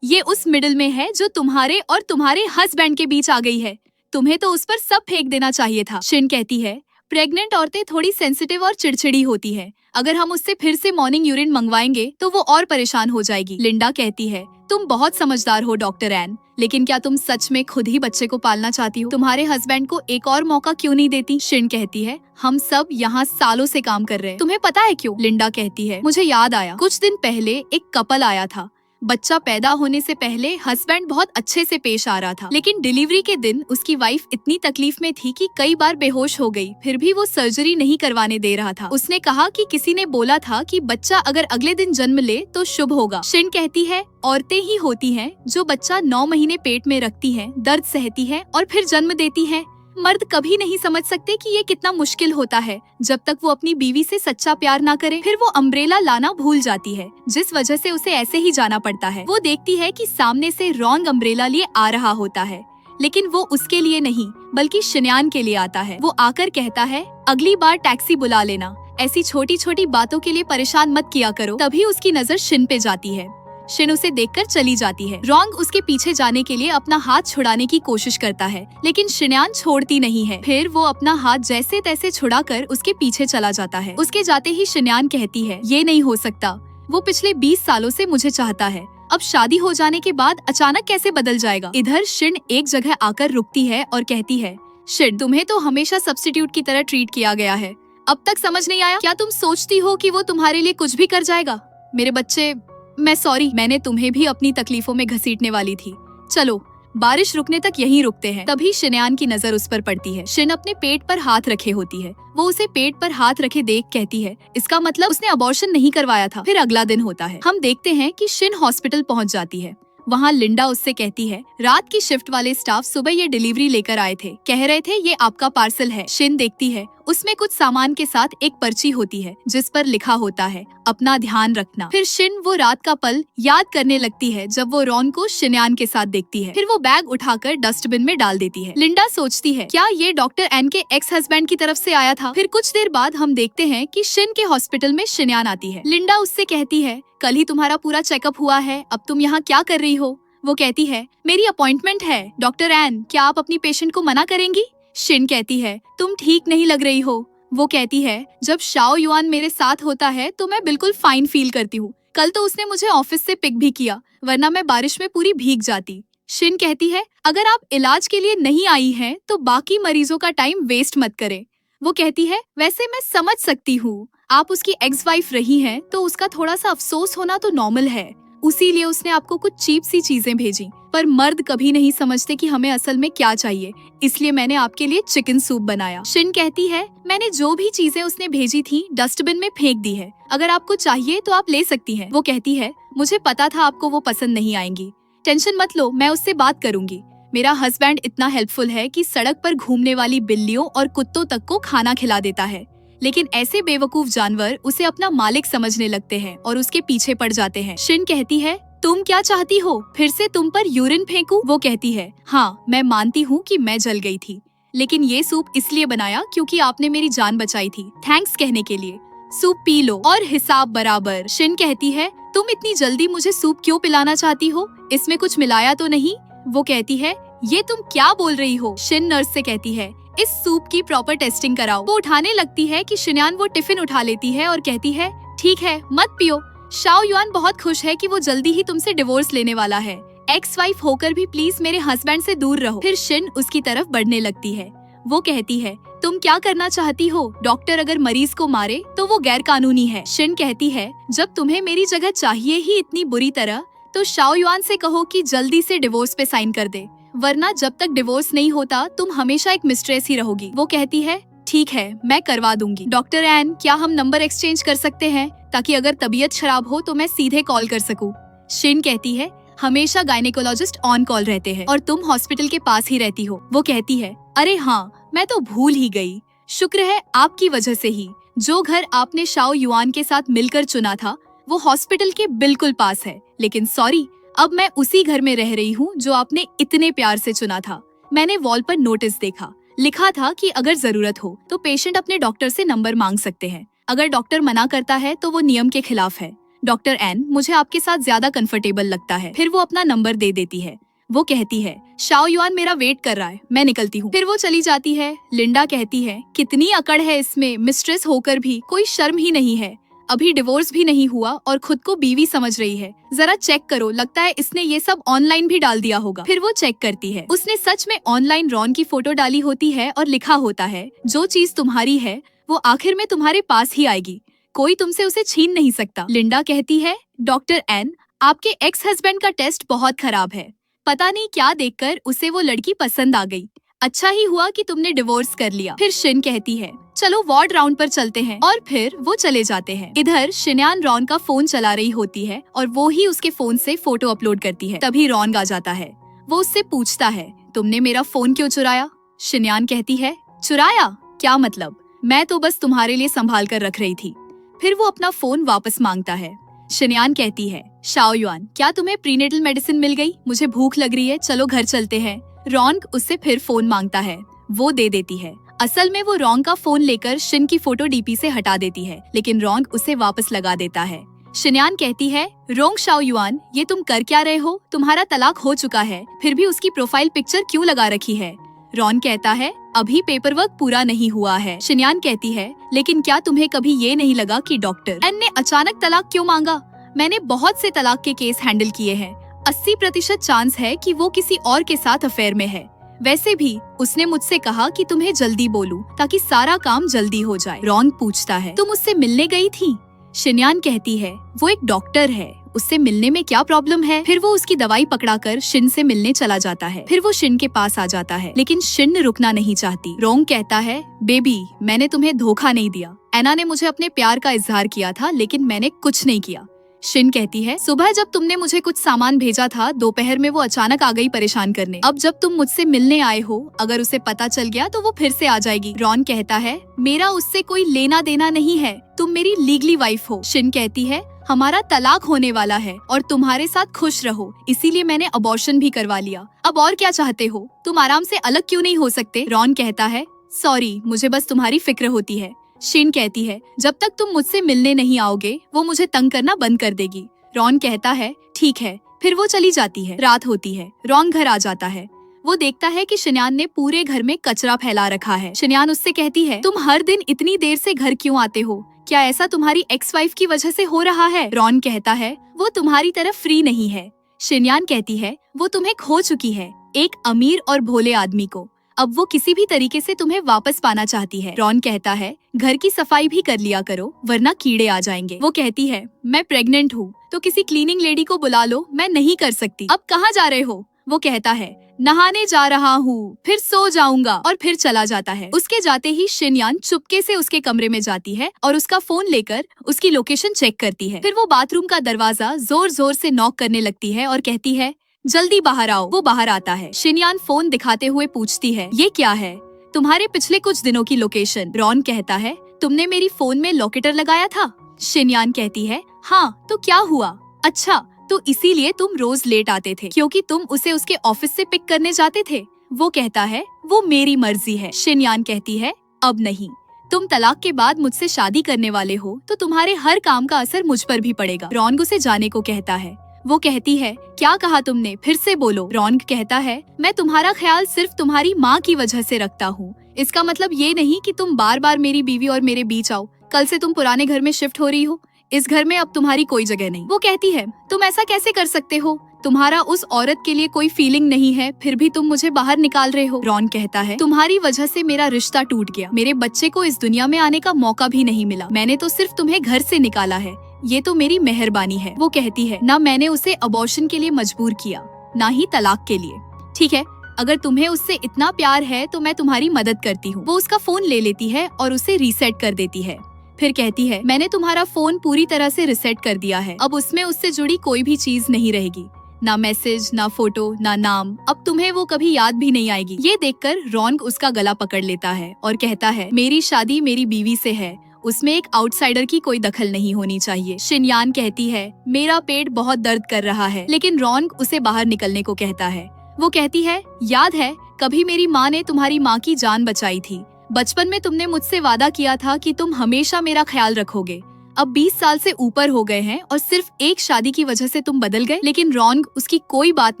ये उस मिडिल में है जो तुम्हारे और तुम्हारे हस्बैंड के बीच आ गई है, तुम्हें तो उस पर सब फेंक देना चाहिए था। शिन कहती है, प्रेग्नेंट औरतें थोड़ी सेंसिटिव और चिड़चिड़ी होती है। अगर हम उससे फिर से मॉर्निंग यूरिन मंगवाएंगे तो वो और परेशान हो जाएगी। लिंडा कहती है, तुम बहुत समझदार हो डॉक्टर एन, लेकिन क्या तुम सच में खुद ही बच्चे को पालना चाहती हो? तुम्हारे हस्बैंड को एक और मौका क्यों नहीं देती? शिन कहती है, हम सब यहाँ सालों से काम कर रहे हैं, तुम्हें पता है क्यों? लिंडा कहती है, मुझे याद आया, कुछ दिन पहले एक कपल आया था। बच्चा पैदा होने से पहले हस्बैंड बहुत अच्छे से पेश आ रहा था, लेकिन डिलीवरी के दिन उसकी वाइफ इतनी तकलीफ में थी कि कई बार बेहोश हो गई। फिर भी वो सर्जरी नहीं करवाने दे रहा था। उसने कहा कि किसी ने बोला था कि बच्चा अगर अगले दिन जन्म ले तो शुभ होगा। शिन कहती है, औरतें ही होती हैं जो बच्चा 9 महीने पेट में रखती हैं, दर्द सहती हैं और फिर जन्म देती हैं। मर्द कभी नहीं समझ सकते कि ये कितना मुश्किल होता है जब तक वो अपनी बीवी से सच्चा प्यार ना करे। फिर वो अम्ब्रेला लाना भूल जाती है, जिस वजह से उसे ऐसे ही जाना पड़ता है। वो देखती है कि सामने से रॉन्ग अम्ब्रेला लिए आ रहा होता है, लेकिन वो उसके लिए नहीं बल्कि शन्यान के लिए आता है। वो आकर कहता है, अगली बार टैक्सी बुला लेना, ऐसी छोटी छोटी बातों के लिए परेशान मत किया करो। तभी उसकी नजर शिन पे जाती है। शिन उसे देखकर चली जाती है। रॉन्ग उसके पीछे जाने के लिए अपना हाथ छुड़ाने की कोशिश करता है, लेकिन शन्यान छोड़ती नहीं है। फिर वो अपना हाथ जैसे तैसे छुड़ाकर उसके पीछे चला जाता है। उसके जाते ही शन्यान कहती है, ये नहीं हो सकता, वो पिछले 20 सालों से मुझे चाहता है, अब शादी हो जाने के बाद अचानक कैसे बदल जाएगा? इधर शिन एक जगह आकर रुकती है और कहती है, शिन, तुम्हें तो हमेशा सब्स्टिट्यूट की तरह ट्रीट किया गया है, अब तक समझ नहीं आया? क्या तुम सोचती हो कि वो तुम्हारे लिए कुछ भी कर जाएगा? मेरे बच्चे, मैं सॉरी, मैंने तुम्हें भी अपनी तकलीफों में घसीटने वाली थी। चलो बारिश रुकने तक यहीं रुकते हैं। तभी शन्यान की नजर उस पर पड़ती है। शिन अपने पेट पर हाथ रखे होती है। वो उसे पेट पर हाथ रखे देख कहती है, इसका मतलब उसने अबॉर्शन नहीं करवाया था। फिर अगला दिन होता है। हम देखते हैं कि शिन हॉस्पिटल पहुंच जाती है। वहाँ लिंडा उससे कहती है, रात की शिफ्ट वाले स्टाफ सुबह ये डिलीवरी लेकर आए थे, कह रहे थे ये आपका पार्सल है। शिन देखती है, उसमें कुछ सामान के साथ एक पर्ची होती है जिस पर लिखा होता है, अपना ध्यान रखना। फिर शिन वो रात का पल याद करने लगती है जब वो रॉन को शन्यान के साथ देखती है। फिर वो बैग उठाकर डस्टबिन में डाल देती है। लिंडा सोचती है, क्या ये डॉक्टर एन के एक्स हस्बैंड की तरफ से आया था? फिर कुछ देर बाद हम देखते हैं कि शिन के हॉस्पिटल में शन्यान आती है। लिंडा उससे कहती है, कल ही तुम्हारा पूरा चेकअप हुआ है, अब तुम यहाँ क्या कर रही हो? वो कहती है, मेरी अपॉइंटमेंट है। डॉक्टर एन, क्या आप अपनी पेशेंट को मना करेंगी? शिन कहती है, तुम ठीक नहीं लग रही हो। वो कहती है, जब शाओ युआन मेरे साथ होता है तो मैं बिल्कुल फाइन फील करती हूँ। कल तो उसने मुझे ऑफिस से पिक भी किया, वरना मैं बारिश में पूरी भीग जाती। शिन कहती है, अगर आप इलाज के लिए नहीं आई हैं तो बाकी मरीजों का टाइम वेस्ट मत करें। वो कहती है, वैसे मैं समझ सकती हूँ, आप उसकी एक्स वाइफ रही हैं तो उसका थोड़ा सा अफसोस होना तो नॉर्मल है, उसी लिए उसने आपको कुछ चीप सी चीजें भेजी। पर मर्द कभी नहीं समझते कि हमें असल में क्या चाहिए, इसलिए मैंने आपके लिए चिकन सूप बनाया। शिन कहती है, मैंने जो भी चीजें उसने भेजी थी डस्टबिन में फेंक दी है, अगर आपको चाहिए तो आप ले सकती हैं। वो कहती है, मुझे पता था आपको वो पसंद नहीं आएंगी, टेंशन मत लो, मैं उससे बात करूंगी। मेरा हस्बैंड इतना हेल्पफुल है कि सड़क पर घूमने वाली बिल्लियों और कुत्तों तक को खाना खिला देता है, लेकिन ऐसे बेवकूफ जानवर उसे अपना मालिक समझने लगते हैं और उसके पीछे पड़ जाते हैं। शिन कहती है, तुम क्या चाहती हो, फिर से तुम पर यूरिन फेंकूं? वो कहती है, हाँ, मैं मानती हूँ कि मैं जल गई थी, लेकिन ये सूप इसलिए बनाया क्योंकि आपने मेरी जान बचाई थी। थैंक्स कहने के लिए। सूप पी लो और हिसाब बराबर। शिन कहती है, तुम इतनी जल्दी मुझे सूप क्यों पिलाना चाहती हो, इसमें कुछ मिलाया तो नहीं? वो कहती है, ये तुम क्या बोल रही हो? शिन नर्स से कहती है, इस सूप की प्रॉपर टेस्टिंग कराओ। वो उठाने लगती है कि शन्यान वो टिफिन उठा लेती है और कहती है, ठीक है, मत पियो। शाओ युआन बहुत खुश है कि वो जल्दी ही तुमसे डिवोर्स लेने वाला है, एक्स वाइफ होकर भी प्लीज मेरे हस्बैंड से दूर रहो। फिर शिन उसकी तरफ बढ़ने लगती है। वो कहती है, तुम क्या करना चाहती हो? डॉक्टर अगर मरीज को मारे तो वो गैर कानूनी है। शिन कहती है, जब तुम्हें मेरी जगह चाहिए ही इतनी बुरी तरह, तो शाओ युआन से कहो कि जल्दी से डिवोर्स पे साइन कर दे, वरना जब तक डिवोर्स नहीं होता तुम हमेशा एक मिस्ट्रेस ही रहोगी। वो कहती है, ठीक है, मैं करवा दूंगी। डॉक्टर एन, क्या हम नंबर एक्सचेंज कर सकते हैं ताकि अगर तबीयत खराब हो तो मैं सीधे कॉल कर सकूं? शिन कहती है, हमेशा गायनेकोलॉजिस्ट ऑन कॉल रहते हैं और तुम हॉस्पिटल के पास ही रहती हो। वो कहती है, अरे हाँ, मैं तो भूल ही गई, शुक्र है आपकी वजह से ही जो घर आपने शाओ युआन के साथ मिलकर चुना था वो हॉस्पिटल के बिल्कुल पास है, लेकिन सॉरी, अब मैं उसी घर में रह रही हूँ जो आपने इतने प्यार से चुना था। मैंने वॉल पर नोटिस देखा, लिखा था कि अगर जरूरत हो तो पेशेंट अपने डॉक्टर से नंबर मांग सकते हैं, अगर डॉक्टर मना करता है तो वो नियम के खिलाफ है। डॉक्टर एन, मुझे आपके साथ ज्यादा कंफर्टेबल लगता है। फिर वो अपना नंबर दे देती है। वो कहती है शाओ युआन मेरा वेट कर रहा है, मैं निकलती हूँ। फिर वो चली जाती है। लिंडा कहती है कितनी अकड़ है इसमें, मिस्ट्रेस होकर भी कोई शर्म ही नहीं है, अभी डिवोर्स भी नहीं हुआ और खुद को बीवी समझ रही है, जरा चेक करो, लगता है इसने ये सब ऑनलाइन भी डाल दिया होगा। फिर वो चेक करती है, उसने सच में ऑनलाइन रॉन की फोटो डाली होती है और लिखा होता है जो चीज तुम्हारी है वो आखिर में तुम्हारे पास ही आएगी, कोई तुमसे उसे छीन नहीं सकता। लिंडा कहती है डॉक्टर एन, आपके एक्स हस्बैंड का टेस्ट बहुत खराब है, पता नहीं क्या देखकर उसे वो लड़की पसंद आ गई, अच्छा ही हुआ कि तुमने डिवोर्स कर लिया। फिर शिन कहती है चलो वार्ड राउंड पर चलते हैं, और फिर वो चले जाते हैं। इधर शिनयान रॉन का फोन चला रही होती है और वो ही उसके फोन से फोटो अपलोड करती है। तभी रॉन आ जाता है। वो उससे पूछता है तुमने मेरा फोन क्यों चुराया? शिनयान कहती है चुराया? क्या मतलब, मैं तो बस तुम्हारे लिए संभाल कर रख रही थी। फिर वो अपना फोन वापस मांगता है। शिनयान कहती है शाओ युआन, क्या तुम्हें प्रीनेटल मेडिसिन मिल गई? मुझे भूख लग रही है, चलो घर चलते हैं। रॉन्ग उससे फिर फोन मांगता है, वो दे देती है। असल में वो रॉन्ग का फोन लेकर शिन की फोटो डीपी से हटा देती है, लेकिन रॉन्ग उसे वापस लगा देता है। शिनयान कहती है रोंग शाओ युआन, ये तुम कर क्या रहे हो? तुम्हारा तलाक हो चुका है, फिर भी उसकी प्रोफाइल पिक्चर क्यों लगा रखी है? रॉन कहता है अभी पेपर वर्क पूरा नहीं हुआ है। शिनयान कहती है लेकिन क्या तुम्हें कभी ये नहीं लगा कि डॉक्टर एन ने अचानक तलाक क्यों मांगा? मैंने बहुत से तलाक के केस हैंडल किए हैं, 80% चांस है कि वो किसी और के साथ अफेयर में है। वैसे भी उसने मुझसे कहा कि तुम्हें जल्दी बोलूं ताकि सारा काम जल्दी हो जाए। रॉन पूछता है तुम उससे मिलने गई थी? शिनयान कहती है वो एक डॉक्टर है, उससे मिलने में क्या प्रॉब्लम है? फिर वो उसकी दवाई पकड़ाकर शिन से मिलने चला जाता है। फिर वो शिन के पास आ जाता है, लेकिन शिन रुकना नहीं चाहती। रोंग कहता है बेबी, मैंने तुम्हें धोखा नहीं दिया, एना ने मुझे अपने प्यार का इजहार किया था, लेकिन मैंने कुछ नहीं किया। शिन कहती है सुबह जब तुमने मुझे कुछ सामान भेजा था, दोपहर में वो अचानक आ गई परेशान करने। अब जब तुम मुझसे मिलने आए हो, अगर उसे पता चल गया तो वो फिर से आ जाएगी। रॉन कहता है मेरा उससे कोई लेना देना नहीं है, तुम मेरी लीगली वाइफ हो। शिन कहती है हमारा तलाक होने वाला है और तुम्हारे साथ खुश रहो, इसीलिए मैंने अबॉर्शन भी करवा लिया, अब और क्या चाहते हो? तुम आराम से अलग क्यों नहीं हो सकते? रॉन कहता है सॉरी, मुझे बस तुम्हारी फिक्र होती है। शिन कहती है जब तक तुम मुझसे मिलने नहीं आओगे वो मुझे तंग करना बंद कर देगी। रॉन कहता है ठीक है। फिर वो चली जाती है। रात होती है। रॉन घर आ जाता है। वो देखता है कि शिनयान ने पूरे घर में कचरा फैला रखा है। शिनयान उससे कहती है तुम हर दिन इतनी देर से घर क्यों आते हो? क्या ऐसा तुम्हारी एक्स वाइफ की वजह से हो रहा है? रॉन कहता है वो तुम्हारी तरफ फ्री नहीं है। शिनयान कहती है वो तुम्हें खो चुकी है, एक अमीर और भोले आदमी को, अब वो किसी भी तरीके से तुम्हें वापस पाना चाहती है। रॉन कहता है घर की सफाई भी कर लिया करो वरना कीड़े आ जाएंगे। वो कहती है मैं प्रेग्नेंट हूँ तो किसी क्लीनिंग लेडी को बुला लो, मैं नहीं कर सकती। अब कहाँ जा रहे हो? वो कहता है नहाने जा रहा हूँ, फिर सो जाऊंगा, और फिर चला जाता है। उसके जाते ही शिनयान चुपके से उसके कमरे में जाती है और उसका फोन लेकर उसकी लोकेशन चेक करती है। फिर वो बाथरूम का दरवाजा जोर जोर से नॉक करने लगती है और कहती है जल्दी बाहर आओ। वो बाहर आता है। शिनयान फोन दिखाते हुए पूछती है ये क्या है? तुम्हारे पिछले कुछ दिनों की लोकेशन। रॉन कहता है तुमने मेरी फोन में लोकेटर लगाया था? शिनयान कहती है हाँ, तो क्या हुआ? अच्छा, तो इसीलिए तुम रोज लेट आते थे क्योंकि तुम उसे उसके ऑफिस से पिक करने जाते थे? वो कहता है वो मेरी मर्जी है। शिनयान कहती है अब नहीं, तुम तलाक के बाद मुझसे शादी करने वाले हो तो तुम्हारे हर काम का असर मुझ पर भी पड़ेगा। रॉन उसे जाने को कहता है। वो कहती है क्या कहा तुमने, फिर से बोलो। रॉन कहता है मैं तुम्हारा ख्याल सिर्फ तुम्हारी माँ की वजह से रखता हूँ, इसका मतलब ये नहीं कि तुम बार बार मेरी बीवी और मेरे बीच आओ। कल से तुम पुराने घर में शिफ्ट हो रही हो, इस घर में अब तुम्हारी कोई जगह नहीं। वो कहती है तुम ऐसा कैसे कर सकते हो? तुम्हारा उस औरत के लिए कोई फीलिंग नहीं है, फिर भी तुम मुझे बाहर निकाल रहे हो। रॉन कहता है तुम्हारी वजह से मेरा रिश्ता टूट गया, मेरे बच्चे को इस दुनिया में आने का मौका भी नहीं मिला, मैंने तो सिर्फ तुम्हें घर से निकाला है, ये तो मेरी मेहरबानी है। वो कहती है ना मैंने उसे अबॉर्शन के लिए मजबूर किया, ना ही तलाक के लिए। ठीक है, अगर तुम्हें उससे इतना प्यार है तो मैं तुम्हारी मदद करती हूँ। वो उसका फोन ले लेती है और उसे रीसेट कर देती है। फिर कहती है मैंने तुम्हारा फोन पूरी तरह से रिसेट कर दिया है, अब उसमें उससे जुड़ी कोई भी चीज नहीं रहेगी, ना मैसेज, ना फोटो, ना नाम, अब तुम्हें वो कभी याद भी नहीं आएगी। ये देखकर रॉन उसका गला पकड़ लेता है और कहता है मेरी शादी मेरी बीवी से है, उसमें एक आउटसाइडर की कोई दखल नहीं होनी चाहिए। शिनयान कहती है मेरा पेट बहुत दर्द कर रहा है, लेकिन रॉन उसे बाहर निकलने को कहता है। वो कहती है याद है कभी मेरी माँ ने तुम्हारी माँ की जान बचाई थी, बचपन में तुमने मुझसे वादा किया था कि तुम हमेशा मेरा ख्याल रखोगे, अब 20 साल से ऊपर हो गए हैं और सिर्फ एक शादी की वजह से तुम बदल गए। लेकिन रॉन्ग उसकी कोई बात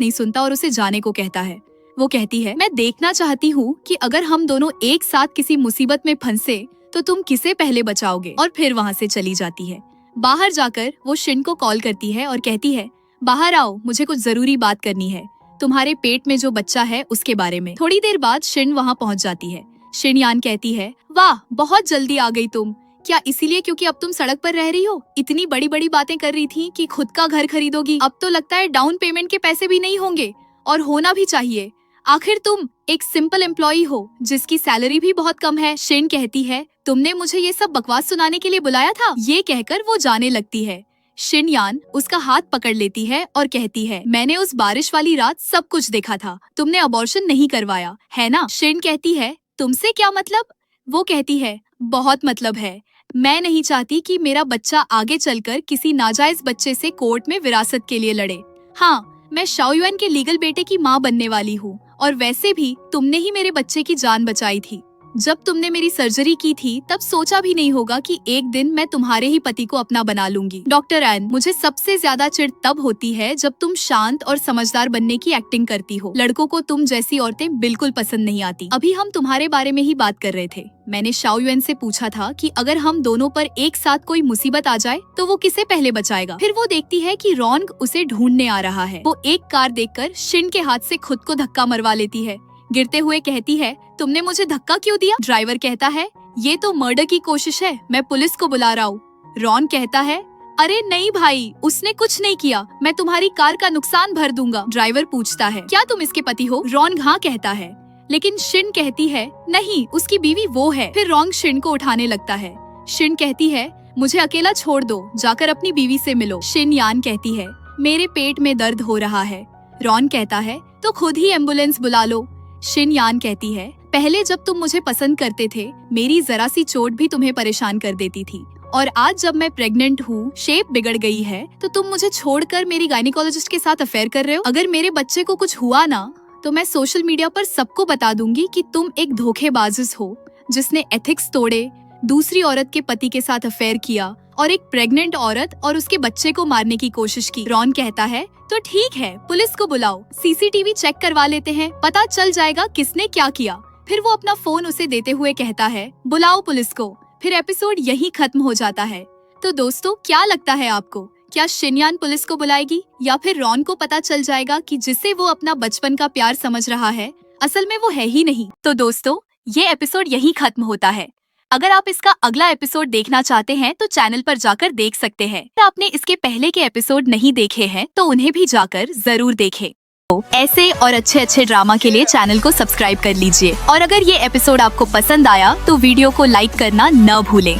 नहीं सुनता और उसे जाने को कहता है। वो कहती है, मैं देखना चाहती हूँ कि अगर हम दोनों एक साथ किसी मुसीबत में फंसे तो तुम किसे पहले बचाओगे, और फिर वहाँ से चली जाती है। बाहर जाकर वो शिन को कॉल करती है और कहती है, बाहर आओ, मुझे कुछ जरूरी बात करनी है, तुम्हारे पेट में जो बच्चा है उसके बारे में। थोड़ी देर बाद शिन वहाँ पहुँच जाती है। शिन यान कहती है, वाह बहुत जल्दी आ गई तुम। क्या इसीलिए क्योंकि अब तुम सड़क पर रह रही हो? इतनी बड़ी बड़ी बातें कर रही थी कि खुद का घर खरीदोगी, अब तो लगता है डाउन पेमेंट के पैसे भी नहीं होंगे, और होना भी चाहिए। आखिर तुम एक सिंपल एम्प्लॉई हो जिसकी सैलरी भी बहुत कम है। शिन कहती है, तुमने मुझे ये सब बकवास सुनाने के लिए बुलाया था। ये कहकर वो जाने लगती है। शिन यान उसका हाथ पकड़ लेती है और कहती है, मैंने उस बारिश वाली रात सब कुछ देखा था, तुमने अबॉर्शन नहीं करवाया है ना? शिन कहती है, तुमसे क्या मतलब? वो कहती है, बहुत मतलब है। मैं नहीं चाहती कि मेरा बच्चा आगे चलकर किसी नाजायज बच्चे से कोर्ट में विरासत के लिए लड़े। हाँ, मैं शाओयुआन के लीगल बेटे की माँ बनने वाली हूँ, और वैसे भी तुमने ही मेरे बच्चे की जान बचाई थी। जब तुमने मेरी सर्जरी की थी तब सोचा भी नहीं होगा कि एक दिन मैं तुम्हारे ही पति को अपना बना लूंगी। डॉक्टर एन, मुझे सबसे ज्यादा चिढ़ तब होती है जब तुम शांत और समझदार बनने की एक्टिंग करती हो। लड़कों को तुम जैसी औरतें बिल्कुल पसंद नहीं आती। अभी हम तुम्हारे बारे में ही बात कर रहे थे। मैंने शाओयुआन से पूछा था कि अगर हम दोनों पर एक साथ कोई मुसीबत आ जाए तो वो किसे पहले बचाएगा। फिर वो देखती है कि रॉन्ग उसे ढूंढने आ रहा है। वो एक कार देखकर शिन के हाथ से खुद को धक्का मरवा लेती है। गिरते हुए कहती है, तुमने मुझे धक्का क्यों दिया? ड्राइवर कहता है, ये तो मर्डर की कोशिश है, मैं पुलिस को बुला रहा हूँ। रॉन कहता है, अरे नहीं भाई, उसने कुछ नहीं किया, मैं तुम्हारी कार का नुकसान भर दूंगा। ड्राइवर पूछता है, क्या तुम इसके पति हो? रॉन हाँ कहता है, लेकिन शिन कहती है, नहीं, उसकी बीवी वो है। फिर रॉन शिन को उठाने लगता है। शिन कहती है, मुझे अकेला छोड़ दो, जाकर अपनी बीवी से मिलो। शिन यान कहती है, मेरे पेट में दर्द हो रहा है। रॉन कहता है, तो खुद ही एम्बुलेंस बुला लो। शिन यान कहती है, पहले जब तुम मुझे पसंद करते थे, मेरी जरा सी चोट भी तुम्हें परेशान कर देती थी, और आज जब मैं प्रेग्नेंट हूँ, शेप बिगड़ गई है, तो तुम मुझे छोड़कर मेरी गायनिकोलॉजिस्ट के साथ अफेयर कर रहे हो। अगर मेरे बच्चे को कुछ हुआ ना, तो मैं सोशल मीडिया पर सबको बता दूंगी कि तुम एक धोखेबाज हो जिसने एथिक्स तोड़े, दूसरी औरत के पति के साथ अफेयर किया, और एक प्रेग्नेंट औरत और उसके बच्चे को मारने की कोशिश की। रॉन कहता है, तो ठीक है, पुलिस को बुलाओ, सीसीटीवी चेक करवा लेते हैं, पता चल जाएगा किसने क्या किया। फिर वो अपना फोन उसे देते हुए कहता है, बुलाओ पुलिस को। फिर एपिसोड यही खत्म हो जाता है। तो दोस्तों, क्या लगता है आपको? क्या शिन यान पुलिस को बुलाएगी, या फिर रॉन को पता चल जाएगा कि जिसे वो अपना बचपन का प्यार समझ रहा है, असल में वो है ही नहीं? तो दोस्तों, ये एपिसोड यही खत्म होता है। अगर आप इसका अगला एपिसोड देखना चाहते हैं तो चैनल पर जाकर देख सकते हैं। अगर आपने इसके पहले के एपिसोड नहीं देखे हैं तो उन्हें भी जाकर जरूर देखें। तो ऐसे और अच्छे ड्रामा के लिए चैनल को सब्सक्राइब कर लीजिए, और अगर ये एपिसोड आपको पसंद आया तो वीडियो को लाइक करना न भूलें।